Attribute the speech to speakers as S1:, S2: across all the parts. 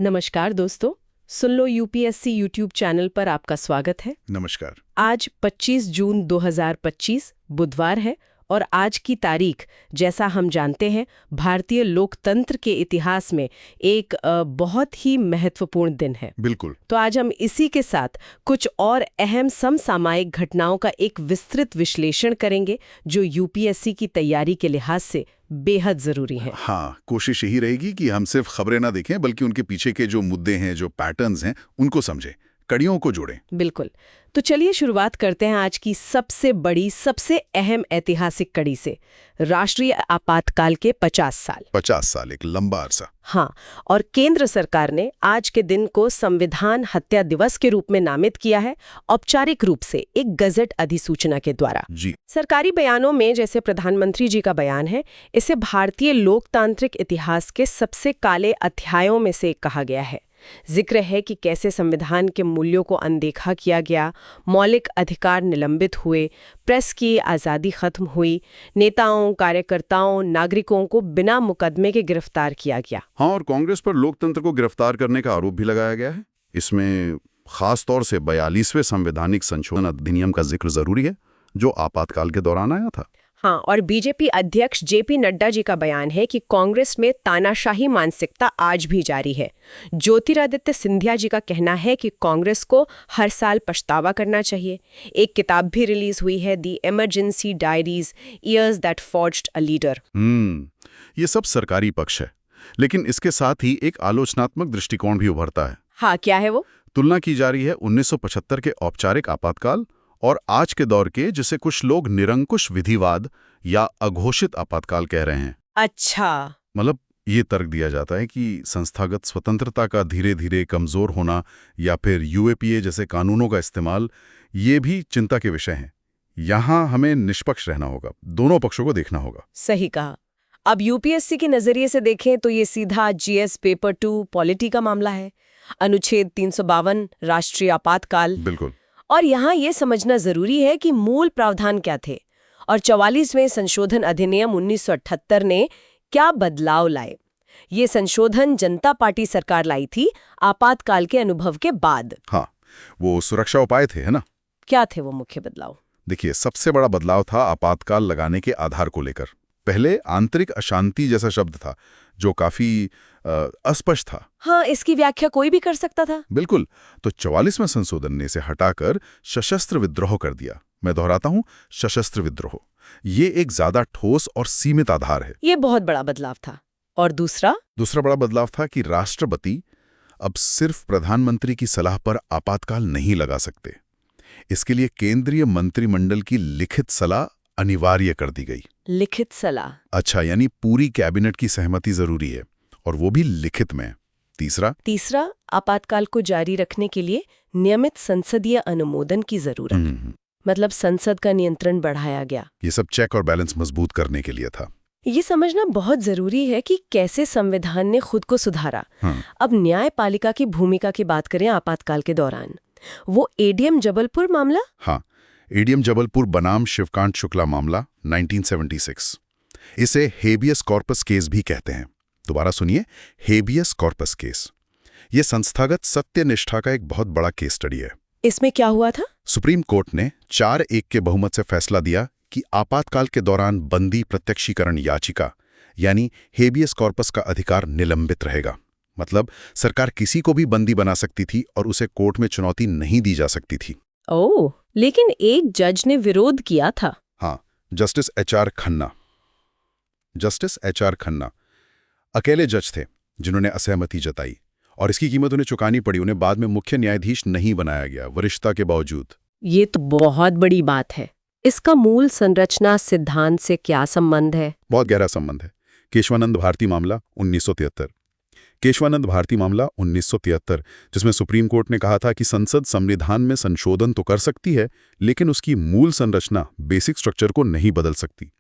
S1: नमस्कार दोस्तों, सुन लो UPSC YouTube channel पर आपका स्वागत है।
S2: नमस्कार।
S1: आज 25 जून 2025 बुधवार है और आज की तारीख, जैसा हम जानते हैं, भारतीय लोकतंत्र के इतिहास में एक बहुत ही महत्वपूर्ण दिन है।
S2: बिल्कुल।
S1: तो आज हम इसी के साथ कुछ और अहम समसामयिक घटनाओं का एक विस्तृत विश्लेषण करेंगे जो यूपीएससी की तैयारी के लिहाज से बेहद जरूरी है।
S2: हाँ, कोशिश यही रहेगी कि हम सिर्फ खबरें ना देखें बल्कि उनके पीछे के जो मुद्दे हैं, जो पैटर्न्स हैं, उनको समझें, कड़ियों को जोड़ें।
S1: बिल्कुल। तो चलिए शुरुआत करते हैं आज की सबसे बड़ी, सबसे अहम ऐतिहासिक कड़ी से, राष्ट्रीय आपातकाल के 50 साल।
S2: 50 साल, एक लंबा अरसा।
S1: हाँ, और केंद्र सरकार ने आज के दिन को संविधान हत्या दिवस के रूप में नामित किया है, औपचारिक रूप से एक गजट अधिसूचना के द्वारा।
S2: जी।
S1: सरकारी बयानों में, जैसे प्रधानमंत्री जी का बयान है, इसे भारतीय लोकतांत्रिक इतिहास के सबसे काले अध्यायों में से एक कहा गया है। जिक्र है कि कैसे संविधान के मूल्यों को अनदेखा किया गया, मौलिक अधिकार निलंबित हुए, प्रेस की आज़ादी खत्म हुई, नेताओं, कार्यकर्ताओं, नागरिकों को बिना मुकदमे के गिरफ्तार किया गया।
S2: हाँ, और कांग्रेस पर लोकतंत्र को गिरफ्तार करने का आरोप भी लगाया गया है। इसमें खास तौर से 42वें संवैधानिक संशोधन अधिनियम का जिक्र जरूरी है, जो आपातकाल के दौरान आया था।
S1: हाँ, और बीजेपी अध्यक्ष जेपी नड्डा जी का बयान है कि कांग्रेस में तानाशाही मानसिकता आज भी जारी है। ज्योतिरादित्य सिंधिया जी का कहना है कि कांग्रेस को हर साल पछतावा करना चाहिए। एक किताब भी रिलीज हुई है, the emergency diaries, years that forged a leader.
S2: ये सब सरकारी पक्ष है, लेकिन इसके साथ ही एक आलोचनात्मक दृष्टिकोण भी उभरता है।
S1: हाँ, क्या है वो?
S2: तुलना की जा रही है 1975 के औपचारिक आपातकाल और आज के दौर के, जिसे कुछ लोग निरंकुश विधिवाद या अघोषित आपातकाल कह रहे हैं।
S1: अच्छा।
S2: मतलब ये तर्क दिया जाता है कि संस्थागत स्वतंत्रता का धीरे धीरे कमजोर होना या फिर यूएपीए जैसे कानूनों का इस्तेमाल, ये भी चिंता के विषय हैं। यहाँ हमें निष्पक्ष रहना होगा, दोनों पक्षों को देखना होगा।
S1: सही कहा। अब यूपीएससी के नजरिए से देखें तो ये सीधा जीएस पेपर 2 पॉलिटी का मामला है। अनुच्छेद 352 राष्ट्रीय आपातकाल।
S2: बिल्कुल।
S1: और यहाँ ये समझना जरूरी है कि मूल प्रावधान क्या थे और 44वें संशोधन अधिनियम 1978 ने क्या बदलाव लाए। ये संशोधन जनता पार्टी सरकार लाई थी आपातकाल के अनुभव के बाद।
S2: हाँ, वो सुरक्षा उपाय थे, है ना?
S1: क्या थे वो मुख्य बदलाव?
S2: देखिए, सबसे बड़ा बदलाव था आपातकाल लगाने के आधार को लेकर। पहले आंतरिक अशांति जैसा शब्द था, जो काफी अस्पष्ट था।
S1: हाँ, इसकी व्याख्या कोई भी कर सकता था।
S2: बिल्कुल। तो 44वें संशोधन ने इसे हटाकर सशस्त्र विद्रोह कर दिया। मैं दोहराता हूं, सशस्त्र विद्रोह। ये एक ज्यादा ठोस और सीमित आधार है।
S1: ये बहुत बड़ा बदलाव था। और दूसरा
S2: बड़ा बदलाव था कि राष्ट्रपति अब सिर्फ प्रधानमंत्री की सलाह पर आपातकाल नहीं लगा सकते। इसके लिए केंद्रीय मंत्रिमंडल की लिखित सलाह अनिवार्य कर दी गई।
S1: लिखित सलाह?
S2: अच्छा, यानी पूरी कैबिनेट की सहमति जरूरी है, और वो भी लिखित में। तीसरा,
S1: आपातकाल को जारी रखने के लिए नियमित संसदीय अनुमोदन की जरूरत। मतलब संसद का नियंत्रण बढ़ाया गया।
S2: ये सब चेक और बैलेंस मजबूत करने के लिए था।
S1: ये समझना बहुत जरूरी है कि कैसे संविधान ने खुद को सुधारा। अब न्यायपालिका की भूमिका की बात करें आपातकाल के दौरान, वो एडीएम जबलपुर मामला।
S2: हाँ, एडीएम जबलपुर बनाम शिवकांत शुक्ला मामला 1976। इसे हेबियस कॉर्पस केस भी कहते हैं। दोबारा सुनिए, हेबियस कॉर्पस केस। ये संस्थागत सत्यनिष्ठा का एक बहुत बड़ा केस स्टडी है।
S1: इसमें क्या हुआ था?
S2: सुप्रीम कोर्ट ने 4-1 के बहुमत से फैसला दिया कि आपातकाल के दौरान बंदी प्रत्यक्षीकरण याचिका यानी हेबियस कॉर्पस का अधिकार निलंबित रहेगा। मतलब सरकार किसी को भी बंदी बना सकती थी और उसे कोर्ट में चुनौती नहीं दी जा सकती थी।
S1: ओह, लेकिन एक जज ने विरोध किया था।
S2: हाँ, जस्टिस एच आर खन्ना अकेले जज थे जिन्होंने असहमति जताई, और इसकी कीमत उन्हें चुकानी पड़ी। उन्हें बाद में मुख्य न्यायाधीश नहीं बनाया गया, वरिष्ठता के बावजूद। ये
S1: तो बहुत बड़ी बात है। इसका मूल संरचना सिद्धांत से क्या संबंध है?
S2: बहुत गहरा संबंध है। केशवानंद भारती मामला 1973, जिसमें सुप्रीम कोर्ट ने कहा था कि संसद संविधान में संशोधन तो कर सकती है, लेकिन उसकी मूल संरचना, बेसिक स्ट्रक्चर को नहीं बदल सकती।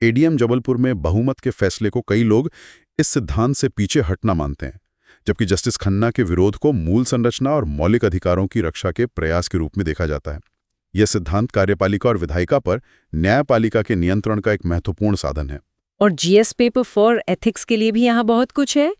S2: एडीएम जबलपुर में बहुमत के फैसले को कई लोग इस सिद्धांत से पीछे हटना मानते हैं, जबकि जस्टिस खन्ना के विरोध को मूल संरचना और मौलिक अधिकारों की रक्षा के प्रयास के रूप में देखा जाता है। यह सिद्धांत कार्यपालिका और विधायिका पर न्यायपालिका के नियंत्रण का एक महत्वपूर्ण साधन है।
S1: और जीएस पेपर 4 एथिक्स के लिए भी यहाँ बहुत कुछ है।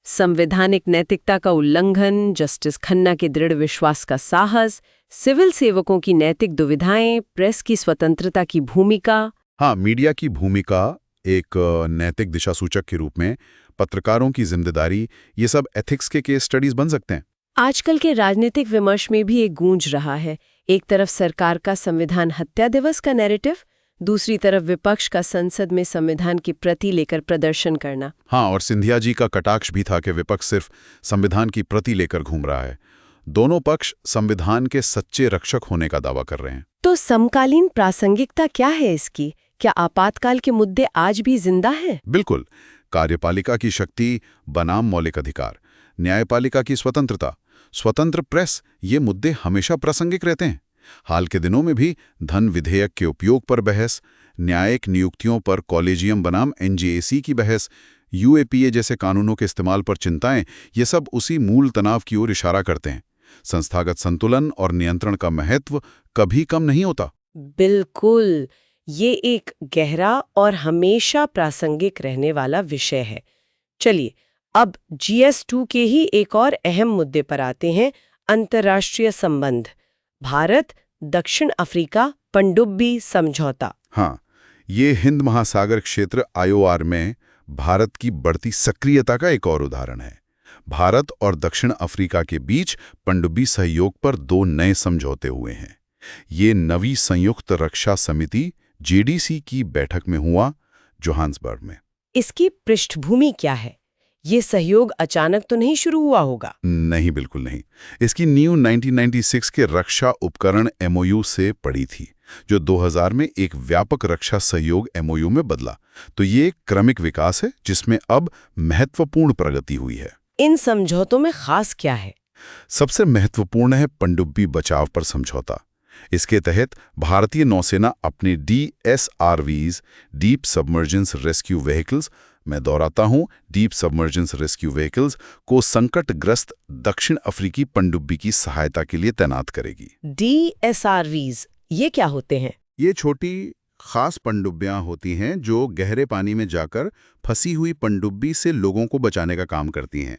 S1: संवैधानिक नैतिकता का उल्लंघन, जस्टिस खन्ना के दृढ़ विश्वास का साहस, सिविल सेवकों की नैतिक दुविधाएं, प्रेस की स्वतंत्रता की भूमिका।
S2: हाँ, मीडिया की भूमिका एक नैतिक दिशासूचक के रूप में, पत्रकारों की जिम्मेदारी, ये सब एथिक्स के केस स्टडीज बन सकते हैं।
S1: आजकल के राजनीतिक विमर्श में भी एक गूंज रहा है। एक तरफ सरकार का संविधान हत्या दिवस का नैरेटिव, दूसरी तरफ विपक्ष का संसद में संविधान की प्रति लेकर प्रदर्शन करना।
S2: हाँ, और सिंधिया जी का कटाक्ष भी था कि विपक्ष सिर्फ संविधान की प्रति लेकर घूम रहा है। दोनों पक्ष संविधान के सच्चे रक्षक होने का दावा कर रहे हैं।
S1: तो समकालीन प्रासंगिकता क्या है इसकी? क्या आपातकाल के मुद्दे आज भी जिंदा हैं?
S2: बिल्कुल। कार्यपालिका की शक्ति बनाम मौलिक अधिकार, न्यायपालिका की स्वतंत्रता, स्वतंत्र प्रेस, ये मुद्दे हमेशा प्रासंगिक रहते हैं। हाल के दिनों में भी धन विधेयक के उपयोग पर बहस, न्यायिक नियुक्तियों पर कॉलेजियम बनाम एनजेएसी की बहस, यूएपीए जैसे कानूनों के इस्तेमाल पर चिंताएं, ये सब उसी मूल तनाव की ओर इशारा करते हैं। संस्थागत संतुलन और नियंत्रण का महत्व कभी कम नहीं होता।
S1: बिल्कुल, ये एक गहरा और हमेशा प्रासंगिक रहने वाला विषय है। चलिए, अब GS2 के ही एक और अहम मुद्दे पर आते हैं, अंतर्राष्ट्रीय संबंध। भारत दक्षिण अफ्रीका पनडुब्बी समझौता।
S2: हाँ, ये हिंद महासागर क्षेत्र IOR में भारत की बढ़ती सक्रियता का एक और उदाहरण है। भारत और दक्षिण अफ्रीका के बीच पनडुब्बी सहयोग पर 2 नए समझौते हुए हैं। ये नवी संयुक्त रक्षा समिति JDC की बैठक में हुआ, जोहान्सबर्ग में।
S1: इसकी पृष्ठभूमि क्या है? ये सहयोग अचानक तो नहीं शुरू हुआ होगा?
S2: नहीं, बिल्कुल नहीं। इसकी नींव 1996 के रक्षा उपकरण MOU से पड़ी थी, जो 2000 में एक व्यापक रक्षा सहयोग MOU में बदला। तो ये एक क्रमिक विकास है जिसमें अब महत्वपूर्ण प्रगति हुई है।
S1: इन समझौतों में खास क्या है?
S2: सबसे महत्वपूर्ण है पनडुब्बी बचाव पर समझौता। इसके तहत भारतीय नौसेना अपने DSRVs, deep submergence rescue vehicles, मैं दोहराता हूं, डीप सबमर्जेंस रेस्क्यू व्हीकल्स को संकटग्रस्त दक्षिण अफ्रीकी पनडुब्बी की सहायता के लिए तैनात करेगी।
S1: DSRVs ये क्या होते हैं?
S2: ये छोटी खास पनडुब्बियां होती हैं जो गहरे पानी में जाकर फंसी हुई पनडुब्बी से लोगों को बचाने का काम करती हैं।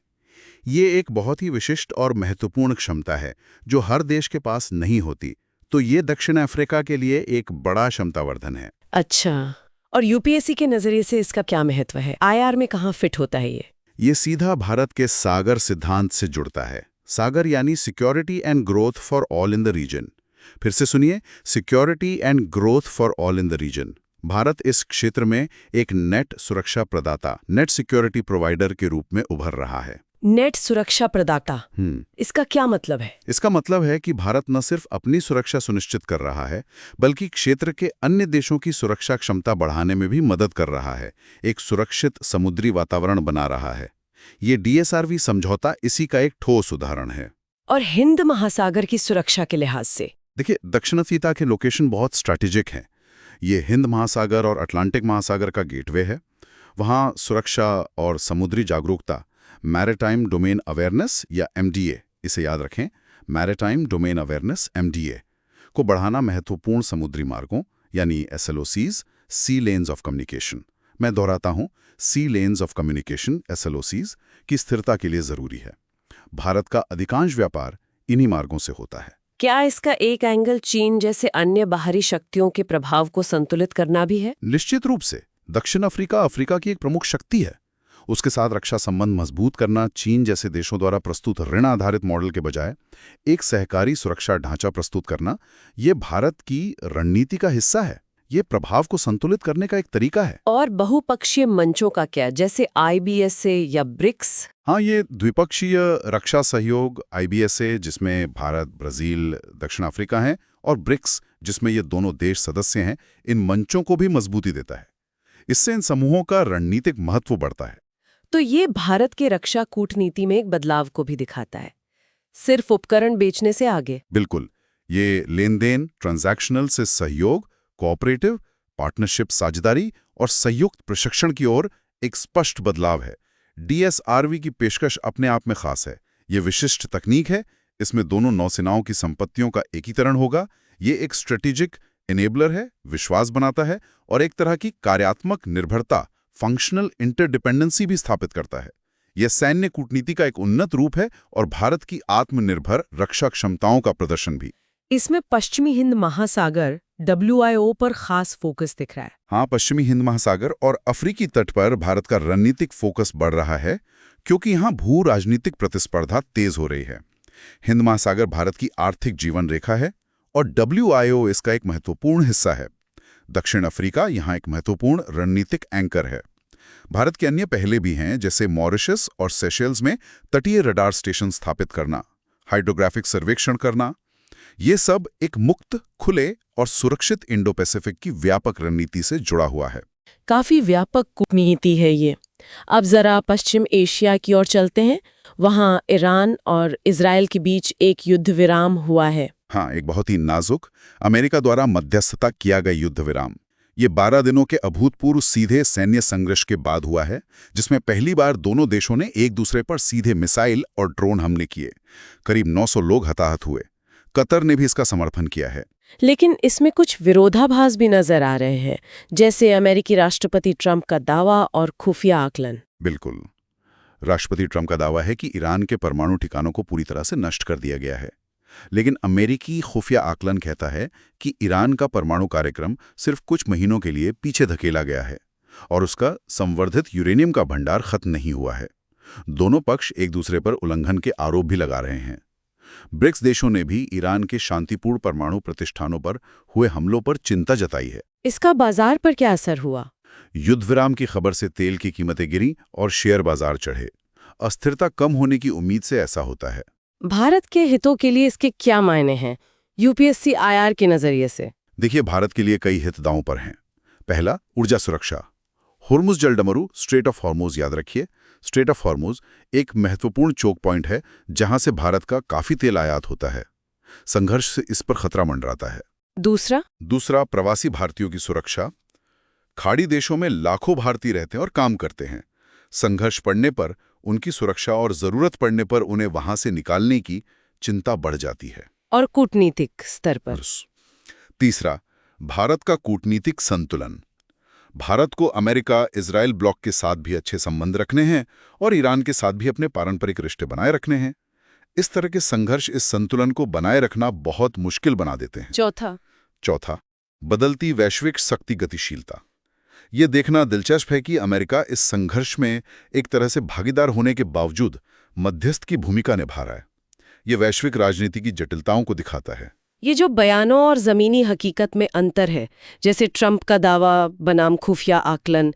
S2: ये एक बहुत ही विशिष्ट और महत्वपूर्ण क्षमता है जो हर देश के पास नहीं होती। तो ये दक्षिण अफ्रीका के लिए एक बड़ा क्षमतावर्धन है।
S1: अच्छा, और UPSC के नजरिए से इसका क्या महत्व है? IR में कहाँ फिट होता है ये?
S2: ये सीधा भारत के सागर सिद्धांत से जुड़ता है। सागर यानी security and growth for all in the region. फिर से सुनिए, security and growth for all in the region. Bharat इस क्षेत्र में एक नेट सुरक्षा प्रदाता, नेट सिक्योरिटी प्रोवाइडर के रूप में उभर रहा है।
S1: नेट सुरक्षा प्रदाता, इसका क्या मतलब है?
S2: इसका मतलब है कि भारत न सिर्फ अपनी सुरक्षा सुनिश्चित कर रहा है, बल्कि क्षेत्र के अन्य देशों की सुरक्षा क्षमता बढ़ाने में भी मदद कर रहा है, एक सुरक्षित समुद्री वातावरण बना रहा है। ये DSRV समझौता इसी का एक ठोस उदाहरण है।
S1: और हिंद महासागर की सुरक्षा के लिहाज से?
S2: देखिए, दक्षिण अफ्रीका के लोकेशन बहुत स्ट्रैटेजिक हैं। ये हिंद महासागर और अटलांटिक महासागर का गेटवे है। वहाँ सुरक्षा और समुद्री जागरूकता, मैरिटाइम डोमेन अवेयरनेस या MDA, इसे याद रखें, मैरिटाइम डोमेन अवेयरनेस MDA को बढ़ाना महत्वपूर्ण समुद्री मार्गों यानी SLOCs, sea lanes of communication, मैं दोहराता हूं, sea lanes of communication SLOCs की स्थिरता के लिए जरूरी है। भारत का अधिकांश व्यापार इन्हीं मार्गों से होता है।
S1: क्या इसका एक एंगल चीन जैसे अन्य बाहरी शक्तियों के प्रभाव को संतुलित करना भी है?
S2: निश्चित रूप से। दक्षिण अफ्रीका अफ्रीका की एक प्रमुख शक्ति है। उसके साथ रक्षा संबंध मजबूत करना चीन जैसे देशों द्वारा प्रस्तुत ऋण आधारित मॉडल के बजाय एक सहकारी सुरक्षा ढांचा प्रस्तुत करना, ये भारत की रणनीति का हिस्सा है। ये प्रभाव को संतुलित करने का एक तरीका है।
S1: और बहुपक्षीय मंचों का क्या, जैसे IBSA या ब्रिक्स?
S2: हाँ, ये द्विपक्षीय रक्षा सहयोग IBSA, जिसमें भारत, ब्राजील, दक्षिण अफ्रीका हैं, और ब्रिक्स, जिसमें ये दोनों देश सदस्य हैं, इन मंचों को भी मजबूती देता है। इससे इन समूहों का रणनीतिक महत्व बढ़ता है।
S1: तो ये भारत के रक्षा कूटनीति में एक बदलाव को भी दिखाता है, सिर्फ उपकरण बेचने से आगे।
S2: बिल्कुल, ये लेन देन, ट्रांजैक्शनल से सहयोग, कोऑपरेटिव, पार्टनरशिप, साझेदारी और संयुक्त प्रशिक्षण की ओर एक स्पष्ट बदलाव है। DSRV की पेशकश अपने आप में खास है। ये विशिष्ट तकनीक है, इसमें दोनों नौसेनाओं की संपत्तियों का एकीकरण होगा। ये एक स्ट्रेटेजिक इनेबलर है, विश्वास बनाता है और एक तरह की कार्यात्मक निर्भरता, फंक्शनल इंटरडिपेंडेंसी भी स्थापित करता है। यह सैन्य कूटनीति का एक उन्नत रूप है और भारत की आत्मनिर्भर रक्षा क्षमताओं का प्रदर्शन भी।
S1: इसमें पश्चिमी हिंद महासागर WIO पर खास फोकस दिख रहा है।
S2: हाँ, पश्चिमी हिंद महासागर और अफ्रीकी तट पर भारत का रणनीतिक फोकस बढ़ रहा है क्योंकि यहाँ भू राजनीतिक प्रतिस्पर्धा तेज हो रही है। हिंद महासागर भारत की आर्थिक जीवन रेखा है और WIO इसका एक महत्वपूर्ण हिस्सा है। दक्षिण अफ्रीका यहाँ एक महत्वपूर्ण रणनीतिक एंकर है। भारत के अन्य पहले भी हैं, जैसे मॉरिशस और सेशेल्स में तटीय रडार स्टेशन स्थापित करना, हाइड्रोग्राफिक सर्वेक्षण करना। ये सब एक मुक्त, खुले और सुरक्षित इंडो पैसिफिक की व्यापक रणनीति से जुड़ा हुआ है।
S1: काफी व्यापक कूटनीति है ये। अब जरा पश्चिम एशिया की ओर चलते हैं। वहाँ ईरान और इजराइल के बीच एक युद्ध विराम हुआ है।
S2: हाँ, एक बहुत ही नाजुक, अमेरिका द्वारा मध्यस्थता किया गया युद्ध विराम। ये 12 दिनों के अभूतपूर्व सीधे सैन्य संघर्ष के बाद हुआ है, जिसमें पहली बार दोनों देशों ने एक दूसरे पर सीधे मिसाइल और ड्रोन हमले किए। करीब 900 लोग हताहत हुए। कतर ने भी इसका समर्थन किया है।
S1: लेकिन इसमें कुछ विरोधाभास भी नजर आ रहे हैं, जैसे अमेरिकी राष्ट्रपति ट्रंप का दावा और खुफिया आकलन।
S2: बिल्कुल। राष्ट्रपति ट्रंप का दावा है कि ईरान के परमाणु ठिकानों को पूरी तरह से नष्ट कर दिया गया है। लेकिन अमेरिकी खुफिया आकलन कहता है कि ईरान का परमाणु कार्यक्रम सिर्फ कुछ महीनों के लिए पीछे धकेला गया है और उसका संवर्धित यूरेनियम का भंडार खत्म नहीं हुआ है। दोनों पक्ष एक दूसरे पर उल्लंघन के आरोप भी लगा रहे हैं। ब्रिक्स देशों ने भी ईरान के शांतिपूर्ण परमाणु प्रतिष्ठानों पर हुए हमलों पर चिंता जताई है।
S1: इसका बाजार पर क्या असर हुआ?
S2: युद्ध विराम की खबर से तेल की कीमतें गिरी और शेयर बाजार चढ़े। अस्थिरता कम होने की उम्मीद से ऐसा होता है।
S1: भारत के हितों के लिए इसके क्या मायने हैं UPSC IR के नजरिए से?
S2: देखिए, भारत के लिए कई हित दांव पर हैं। पहला, ऊर्जा सुरक्षा। हुर्मुज जलडमरू, स्ट्रेट ऑफ हॉर्मुज याद रखिए। स्ट्रेट ऑफ हॉर्मुज एक महत्वपूर्ण चोक पॉइंट है जहां से भारत का काफी तेल आयात होता है। संघर्ष से इस पर खतरा मंडराता है। दूसरा, प्रवासी भारतीयों की सुरक्षा। खाड़ी देशों में लाखों भारतीय रहते हैं और काम करते हैं। संघर्ष पड़ने पर उनकी सुरक्षा और जरूरत पड़ने पर उन्हें वहां से निकालने की चिंता बढ़ जाती है।
S1: और कूटनीतिक स्तर पर?
S2: तीसरा, भारत का कूटनीतिक संतुलन। भारत को अमेरिका, इजराइल ब्लॉक के साथ भी अच्छे संबंध रखने हैं और ईरान के साथ भी अपने पारंपरिक रिश्ते बनाए रखने हैं। इस तरह के संघर्ष इस संतुलन को बनाए रखना बहुत मुश्किल बना देते हैं। चौथा, बदलती वैश्विक शक्ति गतिशीलता। ये देखना दिलचस्प है कि अमेरिका इस संघर्ष में एक तरह से भागीदार होने के बावजूद मध्यस्थ की भूमिका निभा रहा है। ये वैश्विक राजनीति की जटिलताओं को दिखाता है।
S1: ये जो बयानों और जमीनी हकीकत में अंतर है, जैसे ट्रंप का दावा बनाम खुफिया आकलन,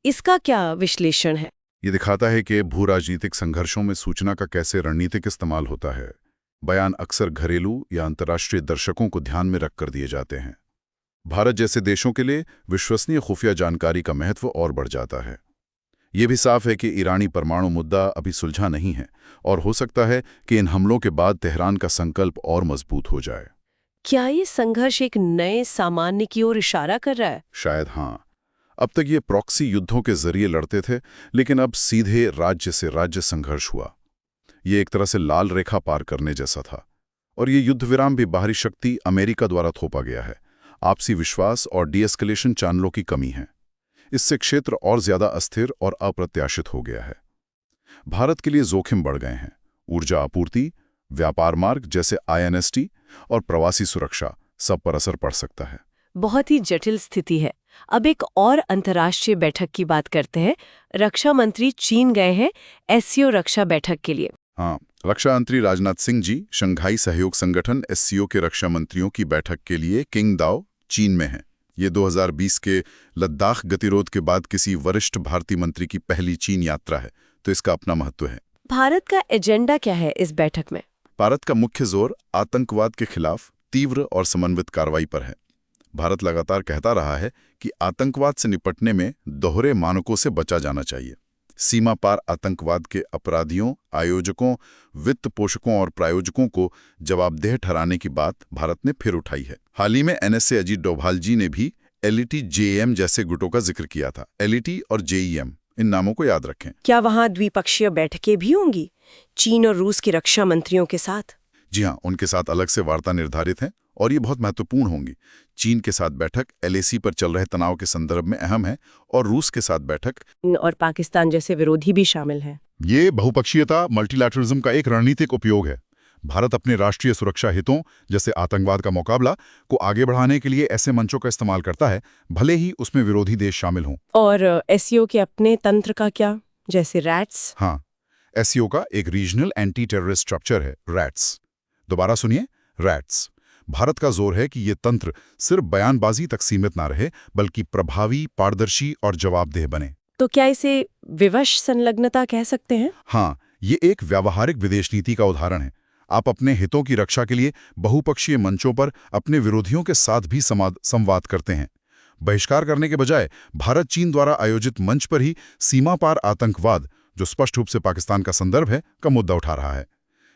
S1: इसका क्या विश्लेषण है?
S2: ये दिखाता है कि भू राजनीतिक संघर्षों में सूचना का कैसे रणनीतिक इस्तेमाल होता है। बयान अक्सर घरेलू या अंतर्राष्ट्रीय दर्शकों को ध्यान में रखकर दिए जाते हैं। भारत जैसे देशों के लिए विश्वसनीय खुफिया जानकारी का महत्व और बढ़ जाता है। ये भी साफ है कि ईरानी परमाणु मुद्दा अभी सुलझा नहीं है और हो सकता है कि इन हमलों के बाद तेहरान का संकल्प और मजबूत हो जाए।
S1: क्या ये संघर्ष एक नए सामान्य की ओर इशारा कर रहा है?
S2: शायद हाँ। अब तक ये प्रॉक्सी युद्धों के जरिए लड़ते थे, लेकिन अब सीधे राज्य से राज्य संघर्ष हुआ। ये एक तरह से लाल रेखा पार करने जैसा था। और ये युद्ध विराम भी बाहरी शक्ति अमेरिका द्वारा थोपा गया है। आपसी विश्वास और डीएस्केलेशन चैनलों की कमी है। इससे क्षेत्र और ज्यादा अस्थिर और अप्रत्याशित हो गया है। भारत के लिए जोखिम बढ़ गए हैं। ऊर्जा आपूर्ति, व्यापार मार्ग जैसे INST और प्रवासी सुरक्षा, सब पर असर पड़ सकता है।
S1: बहुत ही जटिल स्थिति है। अब एक और अंतर्राष्ट्रीय बैठक की बात करते हैं। रक्षा मंत्री चीन गए हैं SCO रक्षा बैठक के लिए।
S2: हाँ, रक्षा मंत्री राजनाथ सिंह जी शंघाई सहयोग संगठन SCO के रक्षा मंत्रियों की बैठक के लिए किंगदाओ, चीन में हैं। ये 2020 के लद्दाख गतिरोध के बाद किसी वरिष्ठ भारतीय मंत्री की पहली चीन यात्रा है, तो इसका अपना महत्व है।
S1: भारत का एजेंडा क्या है इस बैठक में?
S2: भारत का मुख्य जोर आतंकवाद के खिलाफ तीव्र और समन्वित कार्रवाई पर है। भारत लगातार कहता रहा है कि आतंकवाद से निपटने में दोहरे मानकों से बचा जाना चाहिए। सीमा पार आतंकवाद के अपराधियों, आयोजकों, वित्त पोषकों और प्रायोजकों को जवाबदेह ठहराने की बात भारत ने फिर उठाई है। हाल ही में NSA अजीत डोभाल जी ने भी LET JEM जैसे गुटों का जिक्र किया था। LET और JEM, इन नामों को याद रखें।
S1: क्या वहाँ द्विपक्षीय बैठकें भी होंगी चीन और रूस की रक्षा मंत्रियों के साथ?
S2: जी हाँ, उनके साथ अलग से वार्ता निर्धारित है और ये बहुत महत्वपूर्ण होंगी। चीन के साथ बैठक LAC पर चल रहे तनाव के संदर्भ में अहम है और रूस के साथ बैठक
S1: और पाकिस्तान जैसे विरोधी भी शामिल हैं।
S2: ये बहुपक्षीयता मल्टीलैटरलिज्म का एक रणनीतिक उपयोग है। भारत अपने राष्ट्रीय सुरक्षा हितों जैसे आतंकवाद का मुकाबला को आगे बढ़ाने के लिए ऐसे मंचों का इस्तेमाल करता है, भले ही उसमें विरोधी देश शामिल हों।
S1: और SCO के अपने तंत्र का क्या, जैसे रैट्स?
S2: हाँ, SCO का एक रीजनल एंटी टेररिस्ट स्ट्रक्चर है, रैट्स। दोबारा सुनिए, रैट्स। भारत का जोर है कि ये तंत्र सिर्फ बयानबाजी तक सीमित ना रहे, बल्कि प्रभावी, पारदर्शी और जवाबदेह बने।
S1: तो क्या इसे विवश संलग्नता कह सकते हैं?
S2: हाँ, ये एक व्यावहारिक विदेश नीति का उदाहरण है। आप अपने हितों की रक्षा के लिए बहुपक्षीय मंचों पर अपने विरोधियों के साथ भी संवाद करते हैं। बहिष्कार करने के बजाय भारत चीन द्वारा आयोजित मंच पर ही सीमा पार आतंकवाद, जो स्पष्ट रूप से पाकिस्तान का संदर्भ है, का मुद्दा उठा रहा है।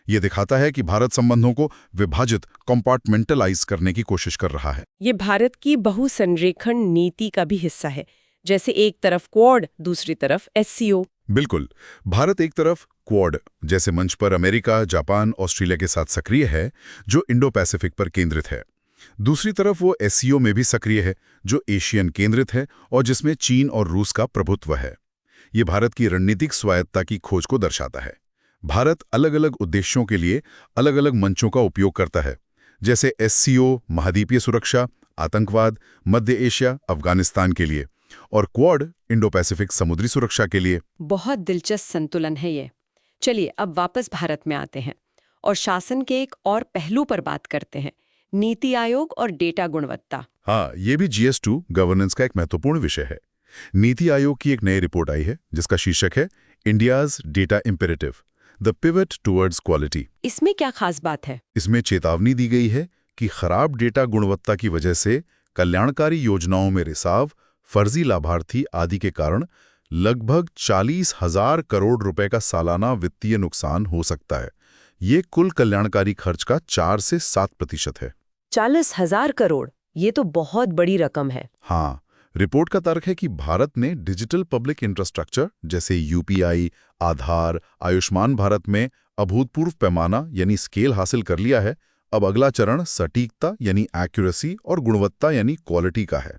S2: ये दिखाता है कि भारत संबंधों को विभाजित, कंपार्टमेंटलाइज करने की कोशिश कर रहा है।
S1: ये भारत की बहुसंरेखण नीति का भी हिस्सा है, जैसे एक तरफ क्वाड, दूसरी तरफ SCO।
S2: बिल्कुल, भारत एक तरफ क्वाड जैसे मंच पर अमेरिका, जापान, ऑस्ट्रेलिया के साथ सक्रिय है, जो इंडो पैसिफिक पर केंद्रित है। दूसरी तरफ वो SCO में भी सक्रिय है, जो एशियन केंद्रित है और जिसमें चीन और रूस का प्रभुत्व है। ये भारत की रणनीतिक स्वायत्तता की खोज को दर्शाता है। भारत अलग अलग उद्देश्यों के लिए अलग अलग मंचों का उपयोग करता है, जैसे SCO महाद्वीपीय सुरक्षा, आतंकवाद, मध्य एशिया, अफगानिस्तान के लिए, और क्वाड इंडो पैसिफिक समुद्री सुरक्षा के लिए।
S1: बहुत दिलचस्प संतुलन है ये। चलिए अब वापस भारत में आते हैं और शासन के एक और पहलू पर बात करते हैं, नीति आयोग और डेटा गुणवत्ता।
S2: हाँ, ये भी GS2 गवर्नेंस का एक महत्वपूर्ण विषय है। नीति आयोग की एक नई रिपोर्ट आई है जिसका शीर्षक है India's data imperative, the pivot towards quality.
S1: इसमें क्या खास बात है?
S2: इसमें चेतावनी दी गई है कि खराब डेटा गुणवत्ता की वजह से कल्याणकारी योजनाओं में रिसाव, फर्जी लाभार्थी आदि के कारण लगभग 40,000 करोड़ रुपए का सालाना वित्तीय नुकसान हो सकता है। ये कुल कल्याणकारी खर्च का 4 से 7% है।
S1: 40,000 करोड़, ये तो बहुत बड़ी रकम है।
S2: हाँ, रिपोर्ट का तर्क है कि भारत ने डिजिटल पब्लिक इंफ्रास्ट्रक्चर जैसे UPI, आधार, आयुष्मान भारत में अभूतपूर्व पैमाना यानी स्केल हासिल कर लिया है। अब अगला चरण सटीकता यानी एक्यूरेसी और गुणवत्ता यानी क्वालिटी का है।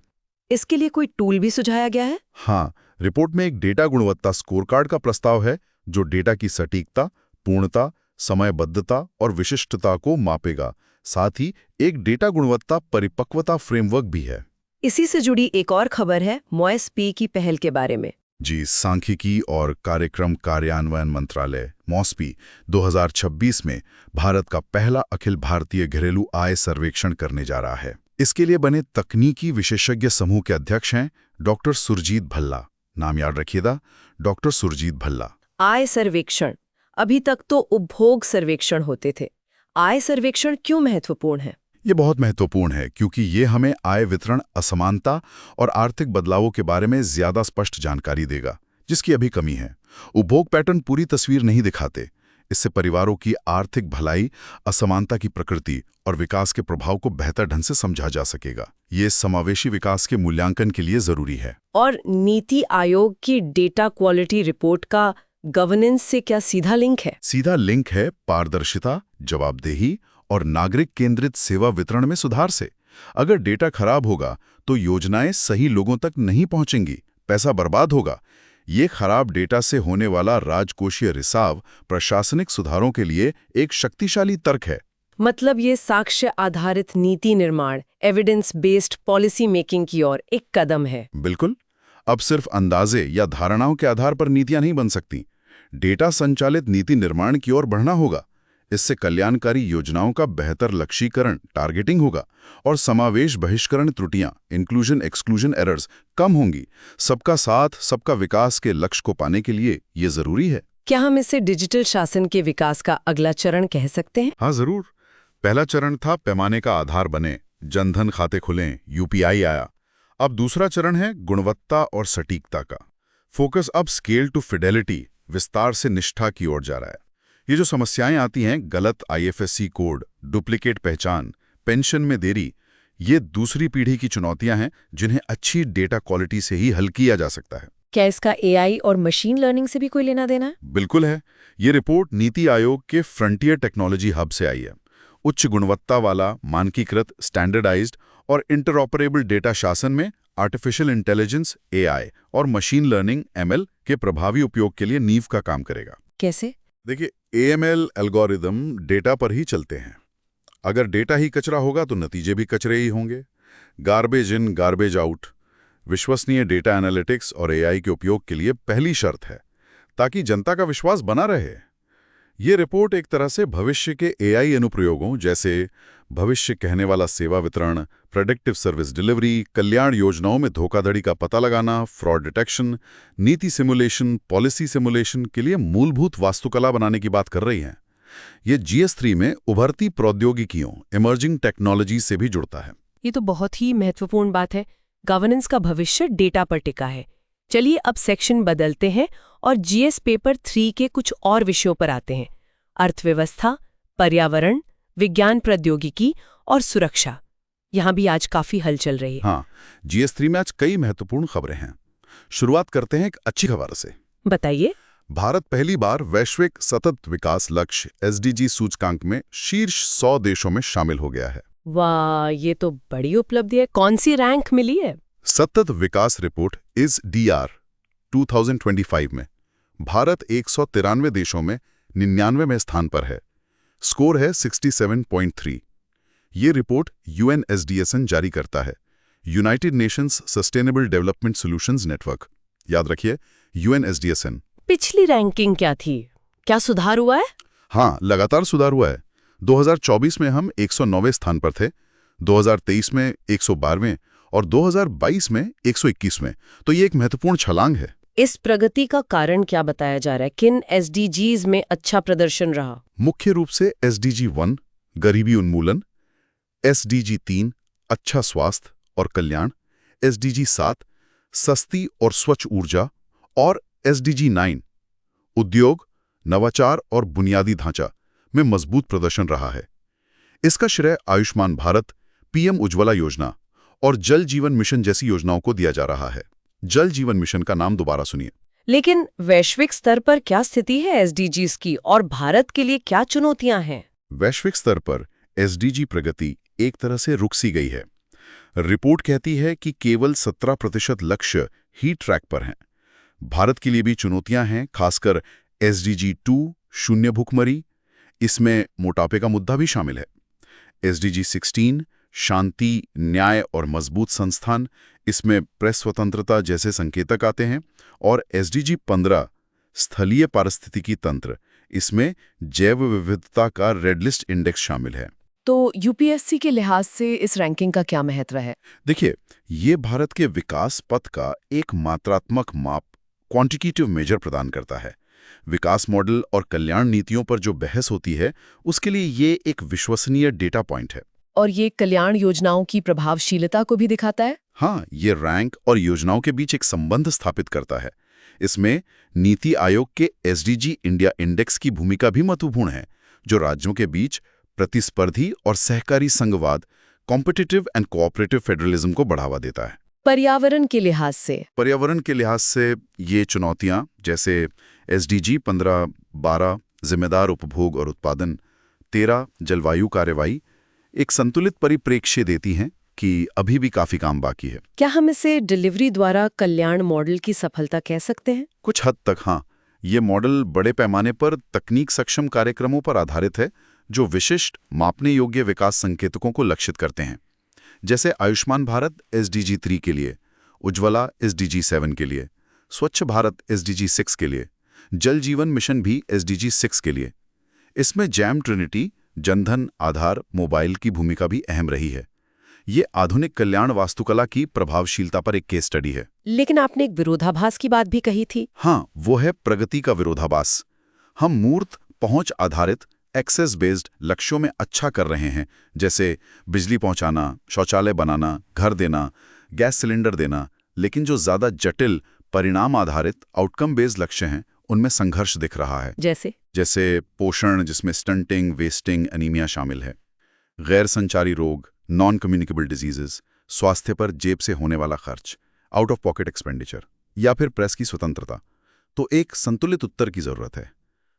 S1: इसके लिए कोई टूल भी सुझाया गया है?
S2: हाँ, रिपोर्ट में एक डेटा गुणवत्ता स्कोरकार्ड का प्रस्ताव है जो डेटा की सटीकता, पूर्णता, समयबद्धता और विशिष्टता को मापेगा। साथ ही एक डेटा गुणवत्ता परिपक्वता फ्रेमवर्क भी है।
S1: इसी से जुड़ी एक और खबर है MOSPI की पहल के बारे में।
S2: जी, सांख्यिकी और कार्यक्रम कार्यान्वयन मंत्रालय MOSPI 2026 में भारत का पहला अखिल भारतीय घरेलू आय सर्वेक्षण करने जा रहा है। इसके लिए बने तकनीकी विशेषज्ञ समूह के अध्यक्ष हैं डॉक्टर सुरजीत भल्ला। नाम याद रखिएगा, डॉक्टर सुरजीत भल्ला।
S1: आय सर्वेक्षण, अभी तक तो उपभोग सर्वेक्षण होते थे। आय सर्वेक्षण क्यों महत्वपूर्ण है?
S2: ये बहुत महत्वपूर्ण है क्योंकि ये हमें आय वितरण असमानता और आर्थिक बदलावों के बारे में ज्यादा स्पष्ट जानकारी देगा, जिसकी अभी कमी है। उपभोग पैटर्न पूरी तस्वीर नहीं दिखाते। इससे परिवारों की आर्थिक भलाई, असमानता की प्रकृति और विकास के प्रभाव को बेहतर ढंग से समझा जा सकेगा। ये समावेशी विकास के मूल्यांकन के लिए जरूरी है।
S1: और नीति आयोग की डेटा क्वालिटी रिपोर्ट का गवर्नेंस से क्या सीधा लिंक है?
S2: सीधा लिंक है पारदर्शिता, जवाबदेही और नागरिक केंद्रित सेवा वितरण में सुधार से। अगर डेटा खराब होगा तो योजनाएं सही लोगों तक नहीं पहुंचेंगी, पैसा बर्बाद होगा। ये खराब डेटा से होने वाला राजकोषीय रिसाव प्रशासनिक सुधारों के लिए एक शक्तिशाली तर्क है।
S1: मतलब ये साक्ष्य आधारित नीति निर्माण, एविडेंस बेस्ड पॉलिसी मेकिंग की ओर एक कदम है।
S2: बिल्कुल। अब सिर्फ अंदाजे या धारणाओं के आधार पर नीतियां नहीं बन सकती। डेटा संचालित नीति निर्माण की ओर बढ़ना होगा। इससे कल्याणकारी योजनाओं का बेहतर लक्ष्यीकरण, टारगेटिंग होगा और समावेश बहिष्करण त्रुटियां, इंक्लूजन एक्सक्लूजन एरर्स कम होंगी। सबका साथ, सबका विकास के लक्ष्य को पाने के लिए ये जरूरी है।
S1: क्या हम इसे डिजिटल शासन के विकास का अगला चरण कह सकते हैं?
S2: हाँ, जरूर। पहला चरण था पैमाने का आधार बने, जनधन खाते खुलें, UPI आया। अब दूसरा चरण है गुणवत्ता और सटीकता का। फोकस अब स्केल टू फिडेलिटी, विस्तार से निष्ठा की ओर जा रहा है। ये जो समस्याएं आती हैं, गलत IFSC कोड, डुप्लीकेट पहचान, पेंशन में देरी, ये दूसरी पीढ़ी की चुनौतियां हैं जिन्हें अच्छी डेटा क्वालिटी से ही हल किया जा सकता है।
S1: क्या इसका AI और मशीन लर्निंग से भी कोई लेना देना है?
S2: बिल्कुल है। ये रिपोर्ट नीति आयोग के फ्रंटियर टेक्नोलॉजी हब से आई है। उच्च गुणवत्ता वाला, मानकीकृत, स्टैंडर्डाइज्ड और इंटरऑपरेबल डेटा शासन में आर्टिफिशियल इंटेलिजेंस एआई और मशीन लर्निंग एमएल के प्रभावी उपयोग के लिए नींव का काम करेगा।
S1: कैसे?
S2: देखिए, एएमएल एल्गोरिदम डेटा पर ही चलते हैं। अगर डेटा ही कचरा होगा तो नतीजे भी कचरे ही होंगे। गार्बेज इन गार्बेज आउट विश्वसनीय डेटा एनालिटिक्स और एआई के उपयोग के लिए पहली शर्त है, ताकि जनता का विश्वास बना रहे। ये रिपोर्ट एक तरह से भविष्य के एआई अनुप्रयोगों जैसे भविष्य कहने वाला सेवा वितरण, प्रेडिक्टिव सर्विस डिलीवरी, कल्याण योजनाओं में धोखाधड़ी का पता लगाना, फ्रॉड डिटेक्शन, नीति सिमुलेशन, पॉलिसी सिमुलेशन के लिए मूलभूत वास्तुकला बनाने की बात कर रही हैं। ये GS3 में उभरती प्रौद्योगिकियों, इमर्जिंग टेक्नोलॉजी से भी जुड़ता है।
S1: ये तो बहुत ही महत्वपूर्ण बात है। गवर्नेंस का भविष्य डेटा पर टिका है। चलिए अब सेक्शन बदलते हैं और GS पेपर 3 के कुछ और विषयों पर आते हैं। अर्थव्यवस्था, पर्यावरण, विज्ञान प्रौद्योगिकी और सुरक्षा। यहाँ भी आज काफी हलचल रही है।
S2: हाँ, GS3 में आज कई महत्वपूर्ण खबरें हैं। शुरुआत करते हैं एक अच्छी खबर से।
S1: बताइए।
S2: भारत पहली बार वैश्विक सतत विकास लक्ष्य SDG सूचकांक में शीर्ष 100 देशों में शामिल हो गया है।
S1: वाह, ये तो बड़ी उपलब्धि है। कौन सी रैंक मिली है?
S2: सतत विकास रिपोर्ट ISDR 2025 में भारत 193 देशों में 99वें स्थान पर है। स्कोर है 67.3। ये रिपोर्ट UNSDSN जारी करता है, United Nations sustainable development solutions network. याद रखिए, UNSDSN।
S1: पिछली रैंकिंग क्या थी? क्या सुधार हुआ है?
S2: हाँ, लगातार सुधार हुआ है। 2024 में हम 109वें स्थान पर थे, 2023 में 112वें और 2022 में 121वें। तो ये एक महत्वपूर्ण छलांग है।
S1: इस प्रगति का कारण क्या बताया जा रहा है? किन SDGs में अच्छा प्रदर्शन रहा?
S2: मुख्य रूप से SDG 1 गरीबी उन्मूलन, SDG 3 अच्छा स्वास्थ्य और कल्याण, SDG 7 सस्ती और स्वच्छ ऊर्जा और SDG 9 उद्योग, नवाचार और बुनियादी ढांचा में मजबूत प्रदर्शन रहा है। इसका श्रेय आयुष्मान भारत, PM उज्ज्वला योजना और जल जीवन मिशन जैसी योजनाओं को दिया जा रहा है। जल जीवन मिशन का नाम दोबारा सुनिए।
S1: लेकिन वैश्विक स्तर पर क्या स्थिति है SDGs की, और भारत के लिए क्या चुनौतियां हैं?
S2: वैश्विक स्तर पर SDG प्रगति एक तरह से रुक सी गई है। रिपोर्ट कहती है कि केवल 17% लक्ष्य ही ट्रैक पर हैं। भारत के लिए भी चुनौतियां हैं, खासकर SDG 2 शून्य भूखमरी, इसमें मोटापे का मुद्दा भी शामिल है। SDG 16 शांति, न्याय और मजबूत संस्थान, इसमें प्रेस स्वतंत्रता जैसे संकेतक आते हैं। और SDG 15 स्थलीय पारिस्थितिकी तंत्र, इसमें जैव विविधता का रेड लिस्ट इंडेक्स शामिल है।
S1: तो UPSC के लिहाज से इस रैंकिंग का क्या महत्व है?
S2: देखिए, ये भारत के विकास पथ का एक मात्रात्मक माप, क्वांटिटेटिव मेजर प्रदान करता है। विकास मॉडल और कल्याण नीतियों पर जो बहस होती है, उसके लिए ये एक विश्वसनीय डेटा पॉइंट है।
S1: और ये कल्याण योजनाओं की प्रभावशीलता को भी दिखाता है?
S2: हाँ, ये रैंक और योजनाओं के बीच एक संबंध स्थापित करता है। इसमें नीति आयोग के SDG इंडिया इंडेक्स की भूमिका भी महत्वपूर्ण है, जो राज्यों के बीच प्रतिस्पर्धी और सहकारी संघवाद, कॉम्पिटिटिव एंड कोऑपरेटिव फेडरलिज्म को बढ़ावा देता है।
S1: पर्यावरण के लिहाज से?
S2: पर्यावरण के लिहाज से ये चुनौतियां जैसे SDG 15-12 जिम्मेदार उपभोग और उत्पादन, 13 जलवायु कार्रवाई, एक संतुलित परिप्रेक्ष्य देती हैं कि अभी भी काफी काम बाकी है।
S1: क्या हम इसे डिलीवरी द्वारा कल्याण मॉडल की सफलता कह सकते हैं?
S2: कुछ हद तक हाँ। ये मॉडल बड़े पैमाने पर तकनीक सक्षम कार्यक्रमों पर आधारित है, जो विशिष्ट मापने योग्य विकास संकेतकों को लक्षित करते हैं, जैसे आयुष्मान भारत SDG 3 के लिए, उज्ज्वला SDG 7 के लिए, स्वच्छ भारत SDG 6 के लिए, जल जीवन मिशन भी SDG 6 के लिए। इसमें जैम ट्रिनिटी, जनधन, आधार, मोबाइल की भूमिका भी अहम रही है। ये आधुनिक कल्याण वास्तुकला की प्रभावशीलता पर एक केस स्टडी है।
S1: लेकिन आपने एक विरोधाभास की बात भी कही थी।
S2: हाँ, वो है प्रगति का विरोधाभास। हम मूर्त, पहुंच आधारित, एक्सेस बेस्ड लक्ष्यों में अच्छा कर रहे हैं, जैसे बिजली पहुंचाना, शौचालय बनाना, घर देना, गैस सिलेंडर देना, लेकिन जो ज्यादा जटिल, परिणाम आधारित, आउटकम बेस्ड लक्ष्य हैं, उनमें संघर्ष दिख रहा है। जैसे पोषण, जिसमें स्टंटिंग, वेस्टिंग, एनीमिया शामिल है, गैर संचारी रोग, नॉन कम्युनिकेबल डिजीजेस, स्वास्थ्य पर जेब से होने वाला खर्च, आउट ऑफ पॉकेट एक्सपेंडिचर, या फिर प्रेस की स्वतंत्रता। तो एक संतुलित उत्तर की जरूरत है।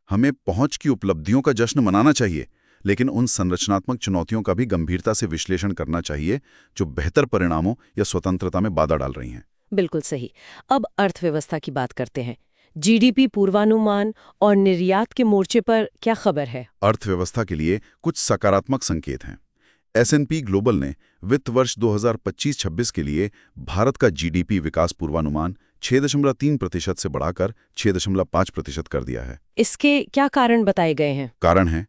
S2: हमें पहुंच की उपलब्धियों का जश्न मनाना चाहिए, लेकिन उन संरचनात्मक चुनौतियों का भी गंभीरता से विश्लेषण करना चाहिए जो बेहतर परिणामों या स्वतंत्रता में बाधा डाल रही हैं।
S1: बिल्कुल सही। अब अर्थव्यवस्था की बात करते हैं। जीडीपी पूर्वानुमान और निर्यात के मोर्चे पर क्या खबर है?
S2: अर्थव्यवस्था के लिए कुछ सकारात्मक संकेत हैं। S&P ग्लोबल ने वित्त वर्ष 2025-26 के लिए भारत का जीडीपी विकास पूर्वानुमान 6.3% से बढ़ाकर 6.5% कर दिया है।
S1: इसके क्या कारण बताए गए हैं?
S2: कारण है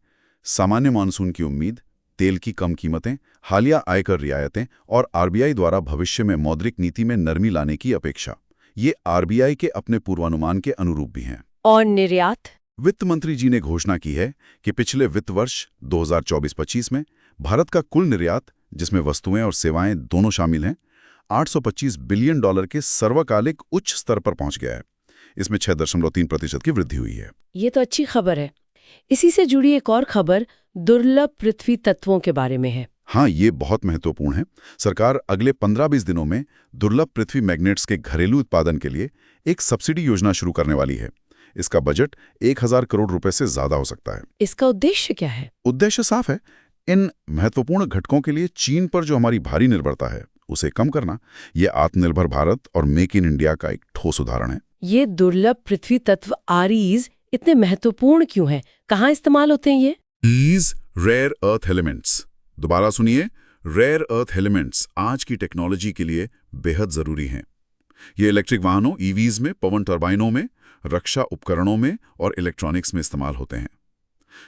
S2: सामान्य मानसून की उम्मीद, तेल की कम कीमतें, हालिया आयकर रियायतें और आरबीआई द्वारा भविष्य में मौद्रिक नीति में नरमी लाने की अपेक्षा। ये आरबीआई के अपने पूर्वानुमान के अनुरूप भी हैं।
S1: और निर्यात? वित्त
S2: मंत्री जी ने घोषणा की है कि पिछले वित्त वर्ष 2024-25 में भारत का कुल निर्यात, जिसमें वस्तुएं और सेवाएं दोनों शामिल हैं, $825 बिलियन के सर्वकालिक उच्च स्तर पर पहुंच गया है। इसमें 6.3% की वृद्धि हुई है।
S1: ये तो अच्छी खबर है। इसी से जुड़ी एक और खबर दुर्लभ पृथ्वी तत्वों के बारे में है।
S2: हाँ, ये बहुत महत्वपूर्ण है। सरकार अगले 15-20 दिनों में दुर्लभ पृथ्वी मैग्नेट्स के घरेलू उत्पादन के लिए एक सब्सिडी योजना शुरू करने वाली है। इसका बजट 1000 करोड़ रुपए से ज्यादा हो सकता है।
S1: इसका उद्देश्य क्या है?
S2: उद्देश्य साफ है, इन महत्वपूर्ण घटकों के लिए चीन पर जो हमारी भारी निर्भरता है उसे कम करना। ये आत्मनिर्भर भारत और मेक इन इंडिया का एक ठोस उदाहरण है।
S1: ये दुर्लभ पृथ्वी तत्व आरईज इतने महत्वपूर्ण क्यों हैं? कहाँ इस्तेमाल होते हैं ये?
S2: ईज रेयर अर्थ एलिमेंट्स, दोबारा सुनिए, रेयर अर्थ एलिमेंट्स आज की टेक्नोलॉजी के लिए बेहद जरूरी हैं। ये इलेक्ट्रिक वाहनों ईवीज में, पवन टर्बाइनों में, रक्षा उपकरणों में और इलेक्ट्रॉनिक्स में इस्तेमाल होते हैं।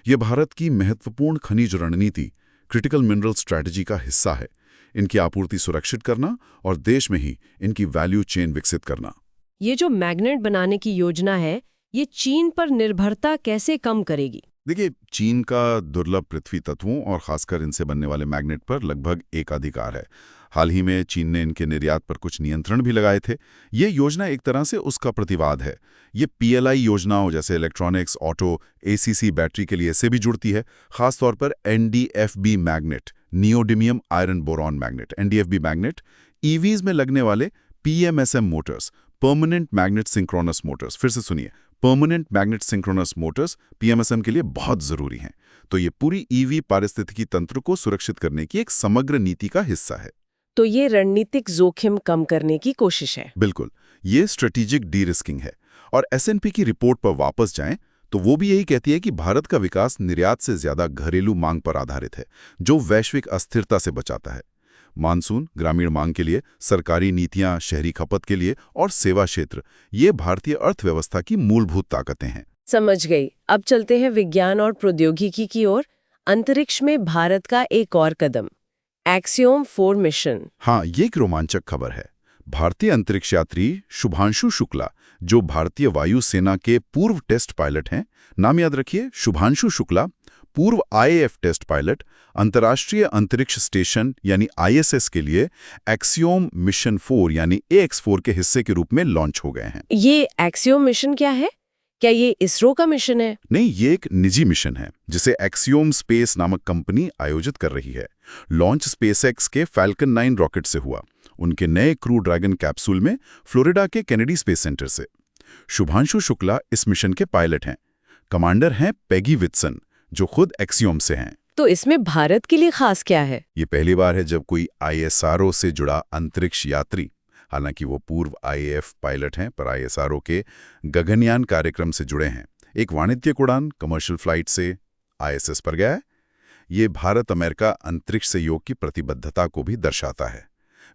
S2: ये भारत की महत्वपूर्ण खनिज रणनीति, क्रिटिकल मिनरल स्ट्रैटेजी का हिस्सा है। इनकी आपूर्ति सुरक्षित करना और देश में ही इनकी वैल्यू चेन विकसित करना।
S1: ये जो मैग्नेट बनाने की योजना है, ये चीन पर निर्भरता कैसे कम करेगी?
S2: देखिए, चीन का दुर्लभ पृथ्वी तत्वों और खासकर इनसे बनने वाले मैग्नेट पर लगभग एकाधिकार है। हाल ही में चीन ने इनके निर्यात पर कुछ नियंत्रण भी लगाए थे। ये योजना एक तरह से उसका प्रतिवाद है। ये पीएलआई योजनाओं जैसे इलेक्ट्रॉनिक्स, ऑटो, एसीसी बैटरी के लिए से भी जुड़ती है। खासतौर पर NDFB magnet, neodymium iron boron magnet, NDFB magnet, EVs में लगने वाले PMSM Motors, permanent magnet synchronous Motors, फिर से सुनिए, permanent magnet synchronous Motors PMSM के लिए बहुत जरूरी हैं। तो ये पूरी ईवी पारिस्थितिकी तंत्र को सुरक्षित करने की एक समग्र नीति का हिस्सा है।
S1: तो ये रणनीतिक जोखिम कम करने की कोशिश है।
S2: बिल्कुल, ये स्ट्रेटेजिक डी रिस्किंग है। और एसएनपी की रिपोर्ट पर वापस जाएं तो वो भी यही कहती है कि भारत का विकास निर्यात से ज्यादा घरेलू मांग पर आधारित है, जो वैश्विक अस्थिरता से बचाता है। मानसून, ग्रामीण मांग के लिए, सरकारी नीतियां शहरी खपत के लिए और सेवा क्षेत्र, ये भारतीय अर्थव्यवस्था की मूलभूत ताकतें हैं।
S1: समझ गई। अब चलते हैं विज्ञान और प्रौद्योगिकी की ओर। अंतरिक्ष में भारत का एक और कदम, एक्सियोम 4 मिशन।
S2: हाँ, ये एक रोमांचक खबर है। भारतीय अंतरिक्ष यात्री शुभांशु शुक्ला, जो भारतीय वायुसेना के पूर्व टेस्ट पायलट हैं, नाम याद रखिए, शुभांशु शुक्ला, पूर्व आईएएफ टेस्ट पायलट, अंतर्राष्ट्रीय अंतरिक्ष स्टेशन यानी आईएसएस के लिए एक्सियोम मिशन 4 यानी AX4 के हिस्से के रूप में लॉन्च हो गए हैं।
S1: ये एक्सियोम मिशन क्या है? क्या ये इसरो का मिशन है?
S2: नहीं, ये एक निजी मिशन है जिसे एक्सियोम स्पेस नामक कंपनी आयोजित कर रही है। लॉन्च स्पेसएक्स के फैल्कन 9 रॉकेट से हुआ, उनके नए क्रू ड्रैगन कैप्सूल में, फ्लोरिडा के केनेडी स्पेस सेंटर से। शुभांशु शुक्ला इस मिशन के पायलट हैं। कमांडर हैं पेगी वित्सन, जो खुद एक्सियोम से हैं।
S1: तो इसमें भारत के लिए खास क्या है?
S2: ये पहली बार है जब कोई आईएसआरओ से जुड़ा अंतरिक्ष यात्री, हालांकि वो पूर्व आईएएफ पायलट हैं, पर आईएसआरओ के गगनयान कार्यक्रम से जुड़े हैं, एक वाणिज्यिक उड़ान कमर्शियल फ्लाइट से आईएसएस पर गया है। ये भारत अमेरिका अंतरिक्ष सहयोग की प्रतिबद्धता को भी दर्शाता है।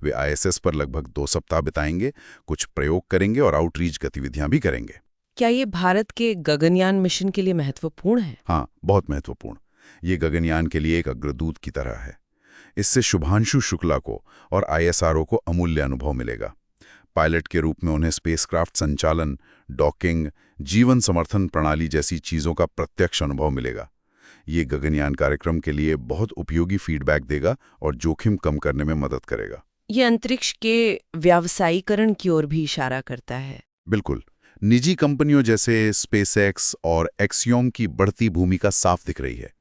S2: वे आईएसएस पर लगभग 2 सप्ताह बिताएंगे, कुछ प्रयोग करेंगे और आउटरीच गतिविधियां भी करेंगे।
S1: क्या ये भारत के गगनयान मिशन के लिए महत्वपूर्ण है?
S2: हाँ, बहुत महत्वपूर्ण। ये गगनयान के लिए एक अग्रदूत की तरह है। इससे शुभांशु शुक्ला को और आईएसआरओ को अमूल्य अनुभव मिलेगा। पायलट के रूप में उन्हें स्पेसक्राफ्ट संचालन, डॉकिंग, जीवन समर्थन प्रणाली जैसी चीज़ों का प्रत्यक्ष अनुभव मिलेगा। ये गगनयान कार्यक्रम के लिए बहुत उपयोगी फीडबैक देगा और जोखिम कम करने में मदद करेगा।
S1: ये अंतरिक्ष के व्यावसायीकरण की ओर भी इशारा करता है।
S2: बिल्कुल, निजी कंपनियों जैसे स्पेसएक्स और एक्सियोम की बढ़ती भूमिका साफ दिख रही है।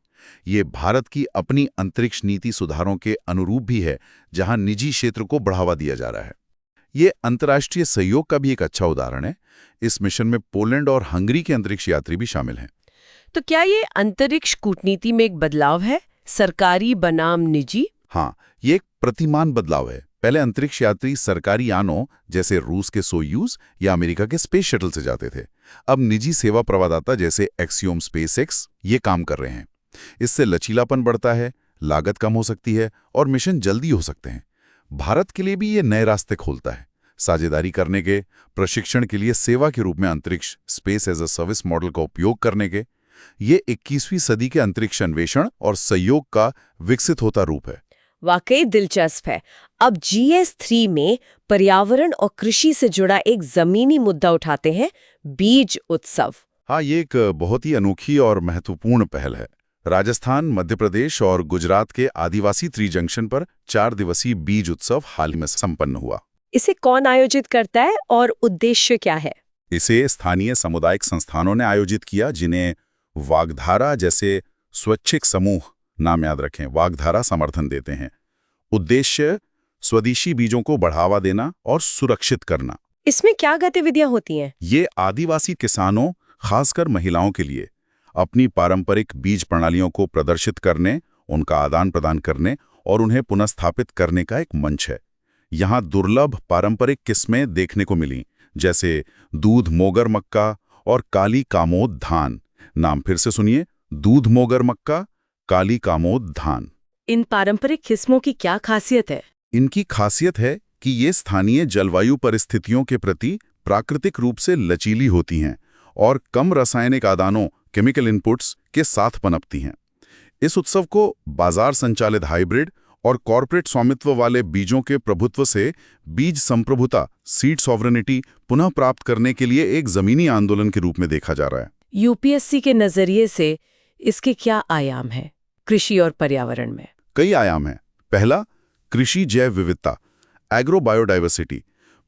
S2: ये भारत की अपनी अंतरिक्ष नीति सुधारों के अनुरूप भी है, जहां निजी क्षेत्र को बढ़ावा दिया जा रहा है। ये अंतर्राष्ट्रीय सहयोग का भी एक अच्छा उदाहरण है। इस मिशन में पोलैंड और हंगरी के अंतरिक्ष यात्री भी शामिल हैं।
S1: तो क्या ये अंतरिक्ष कूटनीति में एक बदलाव है, सरकारी बनाम निजी?
S2: हाँ, ये एक प्रतिमान बदलाव है। पहले अंतरिक्ष यात्री सरकारी यानों जैसे रूस के सोयूज या अमेरिका के स्पेस शटल से जाते थे। अब निजी सेवा प्रदाता जैसे एक्सियोम स्पेसएक्स ये काम कर रहे हैं। इससे लचीलापन बढ़ता है, लागत कम हो सकती है और मिशन जल्दी हो सकते हैं। भारत के लिए भी ये नए रास्ते खोलता है। साझेदारी करने के, प्रशिक्षण के लिए सेवा के रूप में अंतरिक्ष space as a service model का उपयोग करने के, ये 21वीं सदी के अंतरिक्ष अन्वेषण और सहयोग का विकसित होता रूप है।
S1: वाकई दिलचस्प है। अब GS3 में पर्यावरण और कृषि से जुड़ा एक जमीनी मुद्दा उठाते हैं, बीज उत्सव।
S2: हाँ, ये एक बहुत ही अनोखी और महत्वपूर्ण पहल है। राजस्थान, मध्य प्रदेश और गुजरात के आदिवासी त्रिजंक्शन पर 4 दिवसीय बीज उत्सव हाल ही में संपन्न हुआ।
S1: इसे कौन आयोजित करता है और उद्देश्य क्या है?
S2: इसे स्थानीय सामुदायिक संस्थानों ने आयोजित किया, जिन्हें वागधारा जैसे स्वैच्छिक समूह, नाम याद रखें, वागधारा समर्थन देते हैं। उद्देश्य स्वदेशी बीजों को बढ़ावा देना और सुरक्षित करना।
S1: इसमें क्या गतिविधियां होती हैं?
S2: ये आदिवासी किसानों, खासकर महिलाओं के लिए अपनी पारंपरिक बीज प्रणालियों को प्रदर्शित करने, उनका आदान प्रदान करने और उन्हें पुनर्स्थापित करने का एक मंच है। यहाँ दुर्लभ पारंपरिक किस्में देखने को मिली, जैसे दूध मोगर मक्का और काली कामोद धान। नाम फिर से सुनिए, दूध मोगर मक्का, काली कामोद धान।
S1: इन पारंपरिक किस्मों की क्या खासियत है?
S2: इनकी खासियत है कि ये स्थानीय जलवायु परिस्थितियों के प्रति प्राकृतिक रूप से लचीली होती हैं और कम रासायनिक आदानों, केमिकल इनपुट्स के साथ पनपती हैं। इस उत्सव को बाजार संचालित हाइब्रिड और कॉर्पोरेट स्वामित्व वाले बीजों के प्रभुत्व से बीज संप्रभुता, सीड सॉवरेनिटी पुनः प्राप्त करने के लिए एक जमीनी आंदोलन के रूप में देखा जा रहा है।
S1: UPSC के नजरिए से इसके क्या आयाम हैं कृषि और पर्यावरण में?
S2: कई आयाम हैं। पहला, कृषि जैव विविधता, एग्रो बायोडाइवर्सिटी।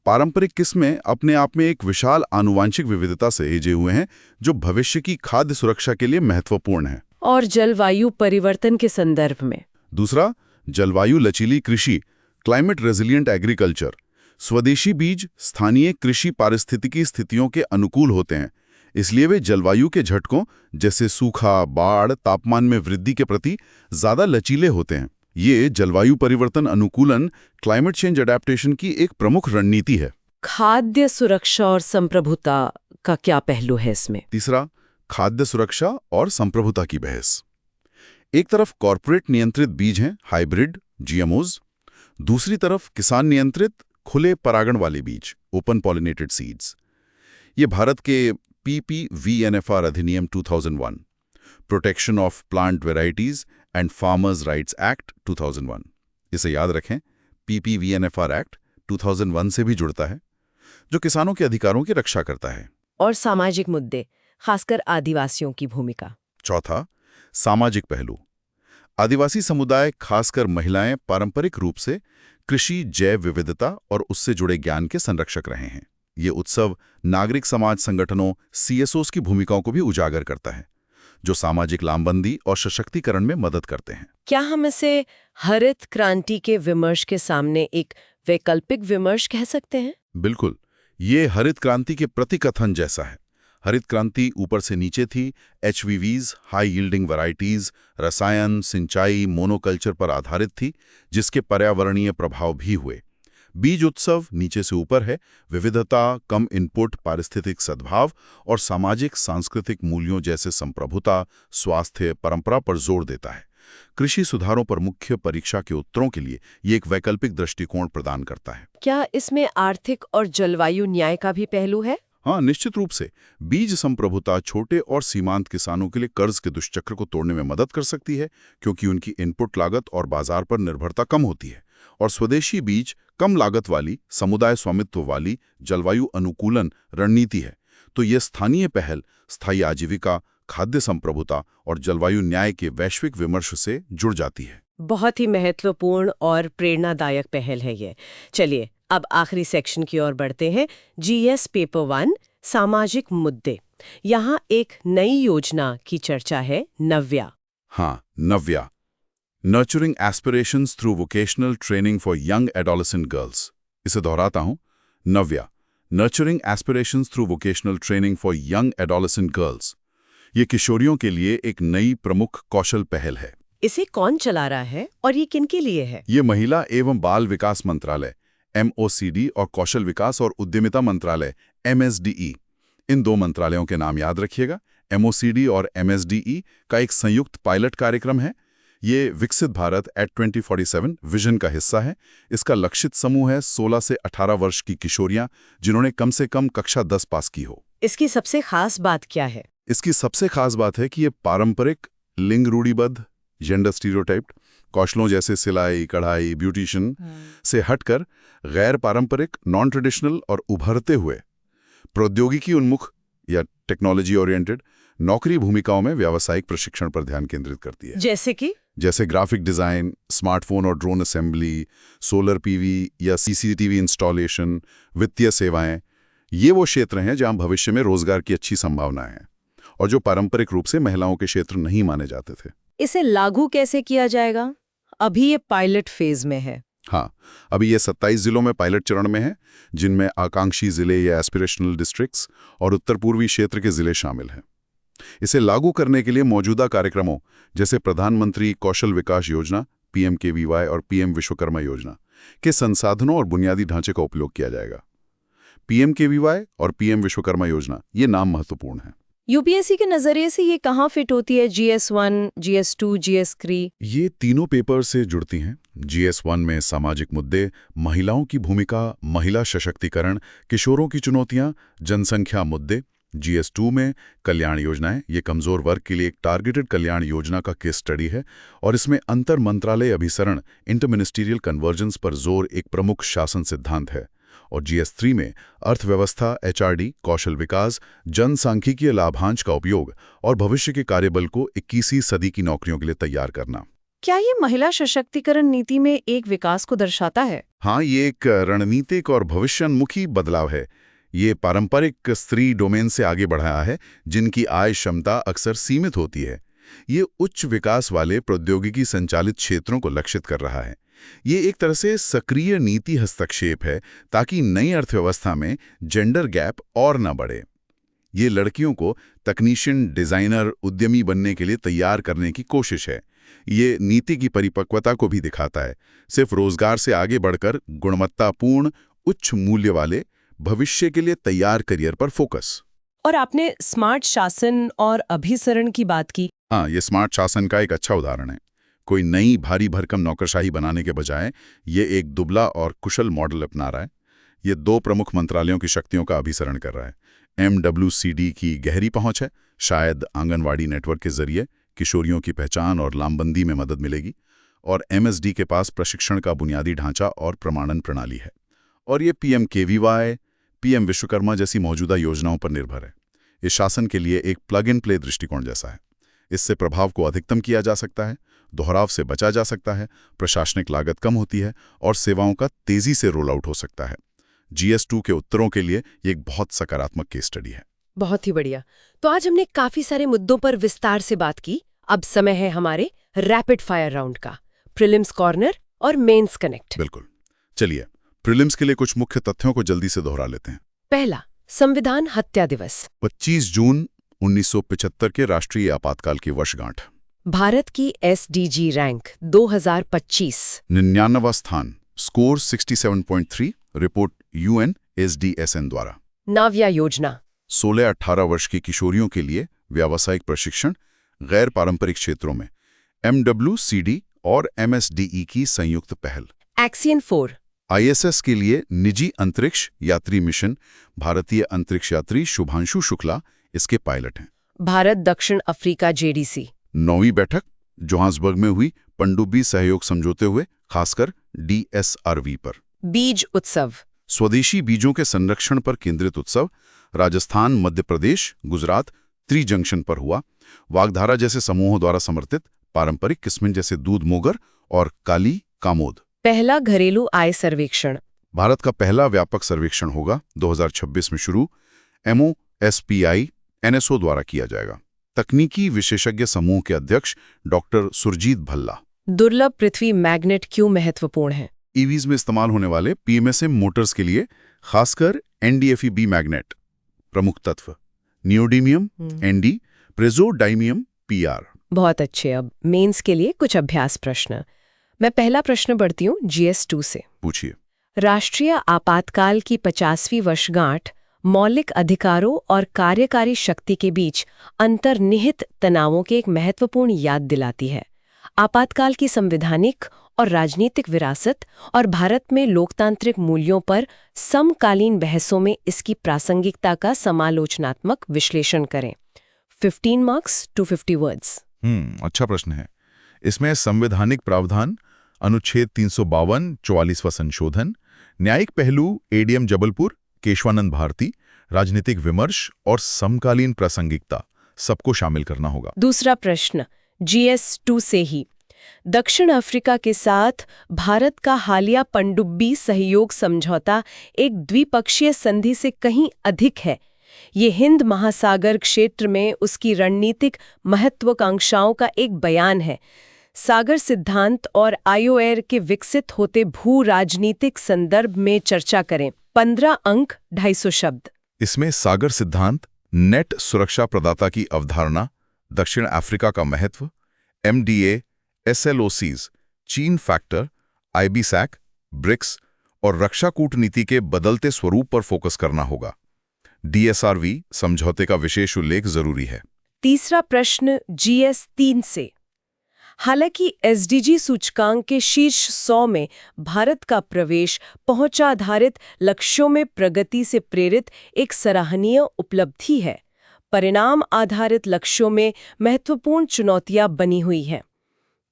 S2: पारंपरिक किस्में अपने आप में एक विशाल आनुवांशिक विविधता से हिजे हुए हैं, जो भविष्य की खाद्य सुरक्षा के लिए महत्वपूर्ण है।
S1: और जलवायु परिवर्तन के संदर्भ में?
S2: दूसरा, जलवायु लचीली कृषि, क्लाइमेट रेजिलिएंट एग्रीकल्चर। स्वदेशी बीज स्थानीय कृषि पारिस्थितिकी स्थितियों के अनुकूल होते हैं, इसलिए वे जलवायु के झटकों जैसे सूखा, बाढ़, तापमान में वृद्धि के प्रति ज्यादा लचीले होते हैं। ये जलवायु परिवर्तन अनुकूलन, क्लाइमेट चेंज अडेप्टेशन की एक प्रमुख रणनीति है।
S1: खाद्य सुरक्षा और संप्रभुता का क्या पहलू है इसमें?
S2: तीसरा, खाद्य सुरक्षा और संप्रभुता की बहस। एक तरफ कॉर्पोरेट नियंत्रित बीज हैं, हाइब्रिड, GMOs। दूसरी तरफ किसान नियंत्रित खुले परागण वाले बीज, ओपन पॉलिनेटेड सीड्स। ये भारत के PPVNFR अधिनियम 2001, protection of plant varieties and farmers rights act 2001, इसे याद रखें, PPVNFR एक्ट 2001 से भी जुड़ता है, जो किसानों के अधिकारों की रक्षा करता है।
S1: और सामाजिक मुद्दे, खासकर आदिवासियों की भूमिका।
S2: चौथा, सामाजिक पहलू। आदिवासी समुदाय, खासकर महिलाएं, पारंपरिक रूप से कृषि, जैव विविधता और उससे जुड़े ज्ञान के संरक्षक रहे हैं। ये उत्सव नागरिक समाज संगठनों, CSOs की भूमिकाओं को भी उजागर करता है, जो सामाजिक लामबंदी और सशक्तिकरण में मदद करते हैं।
S1: क्या हम इसे हरित क्रांति के विमर्श के सामने एक वैकल्पिक विमर्श कह सकते हैं?
S2: बिल्कुल, ये हरित क्रांति के प्रतिकथन जैसा है। हरित क्रांति ऊपर से नीचे थी, HVVs, हाई यील्डिंग वैरायटीज, रसायन, सिंचाई, मोनोकल्चर पर आधारित थी, जिसके पर्यावरणीय प्रभाव भी हुए। बीज उत्सव नीचे से ऊपर है, विविधता, कम इनपुट, पारिस्थितिक सद्भाव और सामाजिक सांस्कृतिक मूल्यों जैसे संप्रभुता, स्वास्थ्य, परंपरा पर जोर देता है। कृषि सुधारों पर मुख्य परीक्षा के उत्तरों के लिए ये एक वैकल्पिक दृष्टिकोण प्रदान करता है।
S1: क्या इसमें आर्थिक और जलवायु न्याय का भी पहलू है?
S2: हाँ, निश्चित रूप से। बीज संप्रभुता छोटे और सीमांत किसानों के लिए कर्ज के दुष्चक्र को तोड़ने में मदद कर सकती है, क्योंकि उनकी इनपुट लागत और बाजार पर निर्भरता कम होती है। और स्वदेशी बीज कम लागत वाली, समुदाय स्वामित्व वाली, जलवायु अनुकूलन रणनीति है। तो ये स्थानीय पहल स्थायी आजीविका, खाद्य संप्रभुता और जलवायु न्याय के वैश्विक विमर्श से जुड़ जाती है।
S1: बहुत ही महत्वपूर्ण और प्रेरणादायक पहल है ये। चलिए अब आखिरी सेक्शन की ओर बढ़ते हैं। GS पेपर 1, सामाजिक मुद्दे। यहाँ एक नई योजना की चर्चा है, नव्या।
S2: हाँ, Navya, nurturing aspirations through vocational training for young adolescent girls. इसे दोहराता हूँ, Navya, nurturing aspirations through vocational training for young adolescent girls. ये किशोरियों के लिए एक नई प्रमुख कौशल पहल है।
S1: इसे कौन चला रहा है और ये किनके लिए है?
S2: ये महिला एवं बाल विकास मंत्रालय MOCD और कौशल विकास और उद्यमिता मंत्रालय MSDE, इन दो मंत्रालयों के नाम याद रखिएगा। MOCD और MSDE का एक संयुक्त पायलट कार्यक्रम है। ये विकसित भारत एट 2047 विजन का हिस्सा है। इसका लक्षित समूह है 16 से 18 वर्ष की किशोरियां जिन्होंने कम से कम कक्षा 10 पास की हो।
S1: इसकी सबसे खास बात क्या है?
S2: इसकी सबसे खास बात है कि ये पारंपरिक लिंग रूढ़िबद्ध जेंडर स्टीरियोटाइप्ड कौशलों जैसे सिलाई, कढ़ाई, ब्यूटिशियन से हटकर गैर पारंपरिक, नॉन ट्रेडिशनल और उभरते हुए प्रौद्योगिकी उन्मुख या टेक्नोलॉजी ओरिएंटेड नौकरी भूमिकाओं में व्यावसायिक प्रशिक्षण पर ध्यान केंद्रित करती है। जैसे ग्राफिक डिजाइन, स्मार्टफोन और ड्रोन असेंबली, सोलर PV या CCTV इंस्टॉलेशन, वित्तीय सेवाएं। ये वो क्षेत्र हैं जहां भविष्य में रोजगार की अच्छी संभावनाएं हैं और जो पारंपरिक रूप से महिलाओं के क्षेत्र नहीं माने जाते थे।
S1: इसे लागू कैसे किया जाएगा? अभी ये पायलट फेज में है।
S2: हाँ, अभी ये 27 जिलों में पायलट चरण में है, जिनमें आकांक्षी जिले या एस्पिरेशनल डिस्ट्रिक्ट्स और उत्तर पूर्वी क्षेत्र के जिले शामिल हैं। इसे लागू करने के लिए मौजूदा कार्यक्रमों जैसे प्रधानमंत्री कौशल विकास योजना PMKVY और PM विश्वकर्मा योजना के संसाधनों और बुनियादी ढांचे का उपयोग किया जाएगा। PMKVY और PM विश्वकर्मा योजना, ये नाम महत्वपूर्ण है।
S1: UPSC के नजरिए से ये कहाँ फिट होती है? GS1, GS2, GS3?
S2: ये तीनों पेपर से जुड़ती हैं। GS1 में सामाजिक मुद्दे, महिलाओं की भूमिका, महिला सशक्तिकरण, किशोरों की चुनौतियां, जनसंख्या मुद्दे। GS2 में कल्याण योजनाएं, ये कमजोर वर्ग के लिए एक टारगेटेड कल्याण योजना का केस स्टडी है और इसमें अंतर मंत्रालय अभिसरण, इंटरमिनिस्ट्रियल कन्वर्जेंस पर जोर एक प्रमुख शासन सिद्धांत है। और GS3 में अर्थव्यवस्था, HRD, कौशल विकास, जनसांख्यिकीय लाभांश का उपयोग और भविष्य के कार्यबल को 21वीं सदी की नौकरियों के लिए तैयार करना।
S1: क्या ये महिला सशक्तिकरण नीति में एक विकास को दर्शाता है?
S2: हाँ, ये एक रणनीतिक और भविष्योन्मुखी बदलाव है। ये पारंपरिक स्त्री डोमेन से आगे बढ़ाया है, जिनकी आय क्षमता अक्सर सीमित होती है। ये उच्च विकास वाले प्रौद्योगिकी संचालित क्षेत्रों को लक्षित कर रहा है। ये एक तरह से सक्रिय नीति हस्तक्षेप है ताकि नई अर्थव्यवस्था में जेंडर गैप और न बढ़े। ये लड़कियों को तकनीशियन, डिजाइनर, उद्यमी बनने के लिए तैयार करने की कोशिश है। ये नीति की परिपक्वता को भी दिखाता है, सिर्फ रोजगार से आगे बढ़कर गुणवत्तापूर्ण, उच्च मूल्य वाले भविष्य के लिए तैयार करियर पर फोकस।
S1: और आपने स्मार्ट शासन और अभिसरण की बात की।
S2: हाँ, ये स्मार्ट शासन का एक अच्छा उदाहरण है। कोई नई भारी भरकम नौकरशाही बनाने के बजाय ये एक दुबला और कुशल मॉडल अपना रहा है। ये दो प्रमुख मंत्रालयों की शक्तियों का अभिसरण कर रहा है। MWCD की गहरी पहुंच है, शायद आंगनवाड़ी नेटवर्क के जरिए किशोरियों की पहचान और लामबंदी में मदद मिलेगी। और MSD के पास प्रशिक्षण का बुनियादी ढांचा और प्रमाणन प्रणाली है। और ये PMKVY, PM विश्वकर्मा जैसी मौजूदा योजनाओं पर निर्भर है। इस शासन के लिए एक प्लग एंड प्ले दृष्टिकोण जैसा है। इससे प्रभाव को अधिकतम किया जा सकता है, दोहराव से बचा जा सकता है, प्रशासनिक लागत कम होती है और सेवाओं का तेजी से रोल आउट हो सकता है। GS2 के उत्तरों के लिए ये एक बहुत सकारात्मक केस स्टडी है।
S1: बहुत ही बढ़िया। तो आज हमने काफी सारे मुद्दों पर विस्तार से बात की। अब समय है हमारे रैपिड फायर राउंड का, प्रीलिम्स कॉर्नर और मेंस कनेक्ट।
S2: बिल्कुल, चलिए प्रीलिम्स के लिए कुछ मुख्य तथ्यों को जल्दी से दोहरा लेते हैं।
S1: पहला, संविधान हत्या दिवस
S2: 25 जून 1975 के राष्ट्रीय आपातकाल की वर्षगांठ।
S1: भारत की SDG रैंक 2025
S2: 99वां स्थान, स्कोर 67.3, रिपोर्ट UN SDSN द्वारा।
S1: नाव्या योजना
S2: 16-18 वर्ष की किशोरियों के लिए व्यावसायिक प्रशिक्षण गैर पारंपरिक क्षेत्रों में, MWCD और MSDE की संयुक्त पहल।
S1: एक्सियन 4
S2: ISS के लिए निजी अंतरिक्ष यात्री मिशन, भारतीय अंतरिक्ष यात्री शुभांशु शुक्ला इसके पायलट हैं।
S1: भारत दक्षिण अफ्रीका JDC
S2: 9वीं बैठक जोहान्सबर्ग में हुई पनडुब्बी सहयोग समझौते हुए, खासकर DSRV पर।
S1: बीज उत्सव
S2: स्वदेशी बीजों के संरक्षण पर केंद्रित उत्सव, राजस्थान, मध्य प्रदेश, गुजरात त्रिजंक्शन पर हुआ। वागधारा जैसे समूहों द्वारा समर्थित पारंपरिक किस्में जैसे दूध मोगर और काली कामोद।
S1: पहला घरेलू आय सर्वेक्षण
S2: भारत का पहला व्यापक सर्वेक्षण होगा, 2026 में शुरू, MOSPI NSO द्वारा किया जाएगा। तकनीकी विशेषज्ञ समूह के अध्यक्ष डॉक्टर सुरजीत भल्ला।
S1: दुर्लभ पृथ्वी मैग्नेट क्यों महत्वपूर्ण है?
S2: EVs में इस्तेमाल होने वाले PMSM मोटर्स के लिए, खासकर NDFE-B मैग्नेट। प्रमुख तत्व नियोडीमियम, ND, प्रेजोडाइमियम PR।
S1: बहुत अच्छे। अब मेंस के लिए कुछ अभ्यास प्रश्न। मैं पहला प्रश्न पढ़ती हूँ GS2 से।
S2: पूछिए।
S1: राष्ट्रीय आपातकाल की 50वीं वर्षगांठ मौलिक अधिकारों और कार्यकारी शक्ति के बीच अंतर्निहित तनावों के एक महत्वपूर्ण याद दिलाती है। आपातकाल की संवैधानिक और राजनीतिक विरासत और भारत में लोकतांत्रिक मूल्यों पर समकालीन बहसों में इसकी प्रासंगिकता का समालोचनात्मक विश्लेषण करें। 15 मार्क्स 250 वर्ड्स।
S2: अच्छा प्रश्न है। इसमें संवैधानिक प्रावधान, अनुच्छेद 352 44वां संशोधन, न्यायिक पहलू ADM जबलपुर, केशवानंद भारती, राजनीतिक विमर्श और समकालीन प्रासंगिकता सबको शामिल करना होगा।
S1: दूसरा प्रश्न GS2 से ही। दक्षिण अफ्रीका के साथ भारत का हालिया पनडुब्बी सहयोग समझौता एक द्विपक्षीय संधि से कहीं अधिक है। ये हिंद महासागर क्षेत्र में उसकी रणनीतिक महत्वाकांक्षाओं का एक बयान है। सागर सिद्धांत और IOR के विकसित होते भू राजनीतिक संदर्भ में चर्चा करें। 15 अंक 250 शब्द।
S2: इसमें सागर सिद्धांत, नेट सुरक्षा प्रदाता की अवधारणा, दक्षिण अफ्रीका का महत्व, MDA, SLOCs, चीन फैक्टर, IBSAC, ब्रिक्स और रक्षा कूटनीति के बदलते स्वरूप पर फोकस करना होगा। DSRV समझौते का विशेष उल्लेख जरूरी है।
S1: तीसरा प्रश्न GS3 से। हालांकि SDG सूचकांक के शीर्ष 100 में भारत का प्रवेश पहुंच आधारित लक्ष्यों में प्रगति से प्रेरित एक सराहनीय उपलब्धि है, परिणाम आधारित लक्ष्यों में महत्वपूर्ण चुनौतियां बनी हुई हैं।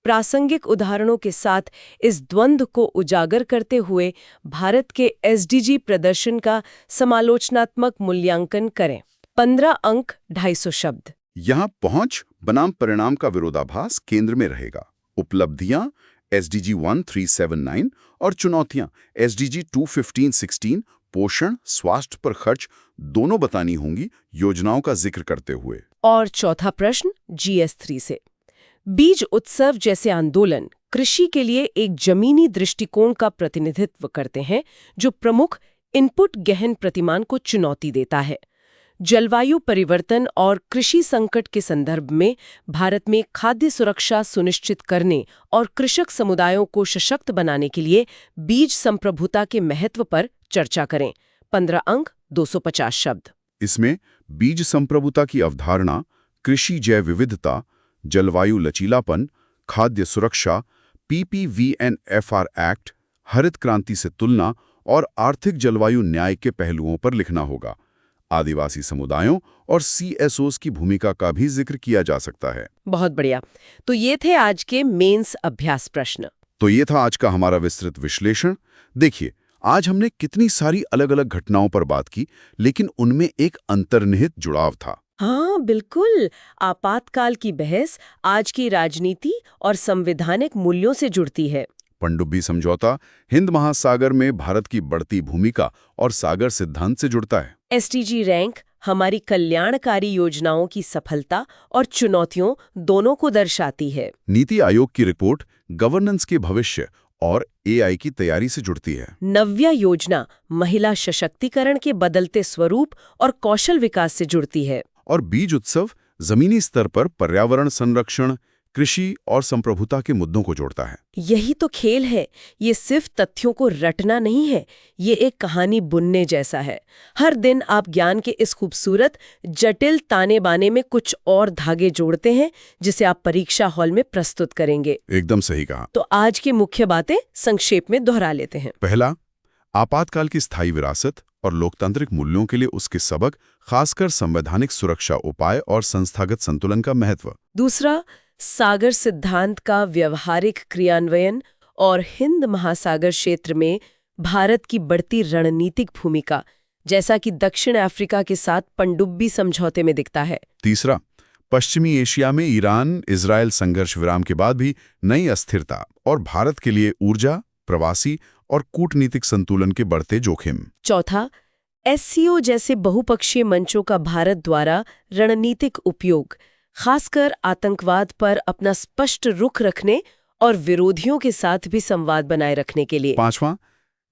S1: प्रासंगिक उदाहरणों के साथ इस द्वंद्व को उजागर करते हुए भारत के SDG प्रदर्शन का समालोचनात्मक मूल्यांकन करें। 15 अंक 250 शब्द।
S2: यहाँ पहुंच बनाम परिणाम का विरोधाभास केंद्र में रहेगा। उपलब्धियां SDG 1379 और चुनौतियां SDG 215-16 पोषण, स्वास्थ्य पर खर्च दोनों बतानी होंगी, योजनाओं का जिक्र करते हुए।
S1: और चौथा प्रश्न GS3 से। बीज उत्सव जैसे आंदोलन कृषि के लिए एक जमीनी दृष्टिकोण का प्रतिनिधित्व करते हैं, जो प्रमुख इनपुट गहन प्रतिमान को चुनौती देता है। जलवायु परिवर्तन और कृषि संकट के संदर्भ में भारत में खाद्य सुरक्षा सुनिश्चित करने और कृषक समुदायों को सशक्त बनाने के लिए बीज संप्रभुता के महत्व पर चर्चा करें। 15 अंक 250 शब्द।
S2: इसमें बीज संप्रभुता की अवधारणा, कृषि जैव विविधता, जलवायु लचीलापन, खाद्य सुरक्षा, PPVNFR एक्ट, हरित क्रांति से तुलना और आर्थिक जलवायु न्याय के पहलुओं पर लिखना होगा। आदिवासी समुदायों और CSOs की भूमिका का भी जिक्र किया जा सकता है।
S1: बहुत बढ़िया। तो ये थे आज के मेंस अभ्यास प्रश्न।
S2: तो ये था आज का हमारा विस्तृत विश्लेषण। देखिए, आज हमने कितनी सारी अलग-अलग घटनाओं पर बात की, लेकिन उनमें एक अंतर्निहित जुड़ाव था।
S1: हाँ बिल्कुल। आपातकाल की बहस आज की राजनीति और संवैधानिक मूल्यों से जुड़ती है।
S2: पनडुब्बी समझौता हिंद महासागर में भारत की बढ़ती भूमिका और सागर सिद्धांत से जुड़ता है।
S1: SDG रैंक हमारी कल्याणकारी योजनाओं की सफलता और चुनौतियों दोनों को दर्शाती है।
S2: नीति आयोग की रिपोर्ट गवर्नेंस के भविष्य और AI की तैयारी से जुड़ती है।
S1: नव्या योजना महिला सशक्तिकरण के बदलते स्वरूप और कौशल विकास से जुड़ती है।
S2: और बीज उत्सव जमीनी स्तर पर पर्यावरण संरक्षण, कृषि और संप्रभुता के मुद्दों को जोड़ता है।
S1: यही तो खेल है। ये सिर्फ तथ्यों को रटना नहीं है, ये एक कहानी बुनने जैसा है। हर दिन आप ज्ञान के इस खूबसूरत जटिल ताने बाने में कुछ और धागे जोड़ते हैं, जिसे आप परीक्षा हॉल में प्रस्तुत करेंगे।
S2: एकदम सही कहा।
S1: तो आज की मुख्य बातें संक्षेप में दोहरा लेते हैं।
S2: पहला, आपातकाल की स्थायी विरासत और लोकतांत्रिक मूल्यों के लिए उसके सबक, खासकर संवैधानिक सुरक्षा उपाय और संस्थागत संतुलन का महत्व।
S1: दूसरा, सागर सिद्धांत का व्यवहारिक क्रियान्वयन और हिंद महासागर क्षेत्र में भारत की बढ़ती रणनीतिक भूमिका, जैसा कि दक्षिण अफ्रीका के साथ पनडुब्बी समझौते में दिखता है।
S2: तीसरा, पश्चिमी एशिया में ईरान इजरायल संघर्ष विराम के बाद भी नई अस्थिरता और भारत के लिए ऊर्जा, प्रवासी और कूटनीतिक संतुलन के बढ़ते जोखिम।
S1: चौथा, SCO जैसे बहुपक्षीय मंचों का भारत द्वारा रणनीतिक उपयोग, खासकर आतंकवाद पर अपना स्पष्ट रुख रखने और विरोधियों के साथ भी संवाद बनाए रखने के लिए।
S2: पांचवां,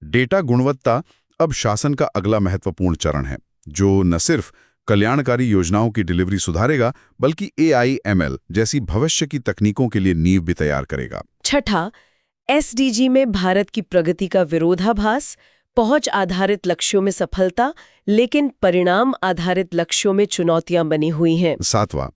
S2: डेटा गुणवत्ता अब शासन का अगला महत्वपूर्ण चरण है, जो न सिर्फ कल्याणकारी योजनाओं की डिलीवरी सुधारेगा, बल्कि AI/ML जैसी भविष्य की तकनीकों के लिए नींव भी तैयार करेगा।
S1: छठा, SDG में भारत की प्रगति का विरोधाभास, पहुंच आधारित लक्ष्यों में सफलता, लेकिन परिणाम आधारित लक्ष्यों में चुनौतियां बनी हुई हैं।
S2: सातवां,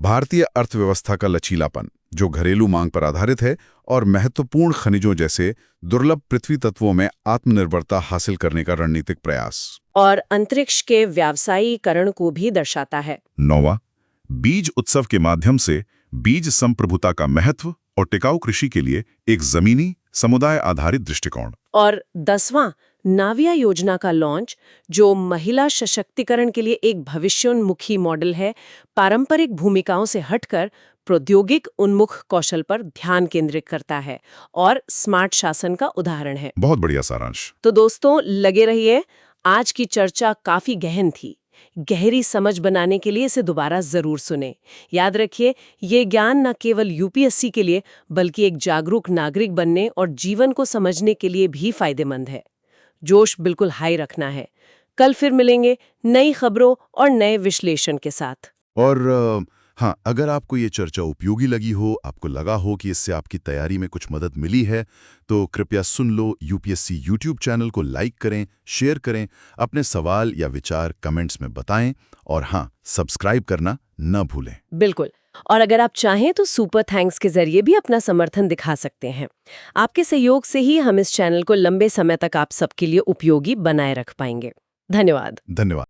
S2: भारतीय अर्थव्यवस्था का लचीलापन, जो घरेलू मांग पर आधारित है और महत्वपूर्ण खनिजों जैसे दुर्लभ पृथ्वी तत्वों में आत्मनिर्भरता हासिल करने का रणनीतिक प्रयास।
S1: और अंतरिक्ष के व्यावसायीकरण को भी दर्शाता है।
S2: नौवां, बीज उत्सव के माध्यम से बीज संप्रभुता का महत्व और टिकाऊ कृषि के लिए एक जमीनी समुदाय आधारित दृष्टिकोण।
S1: और 10वां, नाविया योजना का लॉन्च, जो महिला सशक्तिकरण के लिए एक भविष्योन्मुखी मॉडल है, पारंपरिक भूमिकाओं से हटकर प्रौद्योगिक उन्मुख कौशल पर ध्यान केंद्रित करता है और स्मार्ट शासन का उदाहरण है।
S2: बहुत बढ़िया सारांश।
S1: तो दोस्तों, लगे रहिए, आज की चर्चा काफी गहन थी। गहरी समझ बनाने के लिए इसे दोबारा जरूर सुने। याद रखिए, ये ज्ञान न केवल यूपीएससी के लिए बल्कि एक जागरूक नागरिक बनने और जीवन को समझने के लिए भी फायदेमंद है। जोश बिल्कुल हाई रखना है। कल फिर मिलेंगे नई खबरों और नए विश्लेषण के साथ।
S2: और हाँ, अगर आपको ये चर्चा उपयोगी लगी हो, आपको लगा हो कि इससे आपकी तैयारी में कुछ मदद मिली है, तो कृपया सुन लो यूपीएससी यूट्यूब चैनल को लाइक करें, शेयर करें, अपने सवाल या विचार कमेंट्स में बताएं और हाँ, सब्सक्राइब करना न भूलें।
S1: बिल्कुल। और अगर आप चाहें तो सुपर थैंक्स के जरिए भी अपना समर्थन दिखा सकते हैं। आपके सहयोग से ही हम इस चैनल को लंबे समय तक आप सबके लिए उपयोगी बनाए रख पाएंगे। धन्यवाद।
S2: धन्यवाद।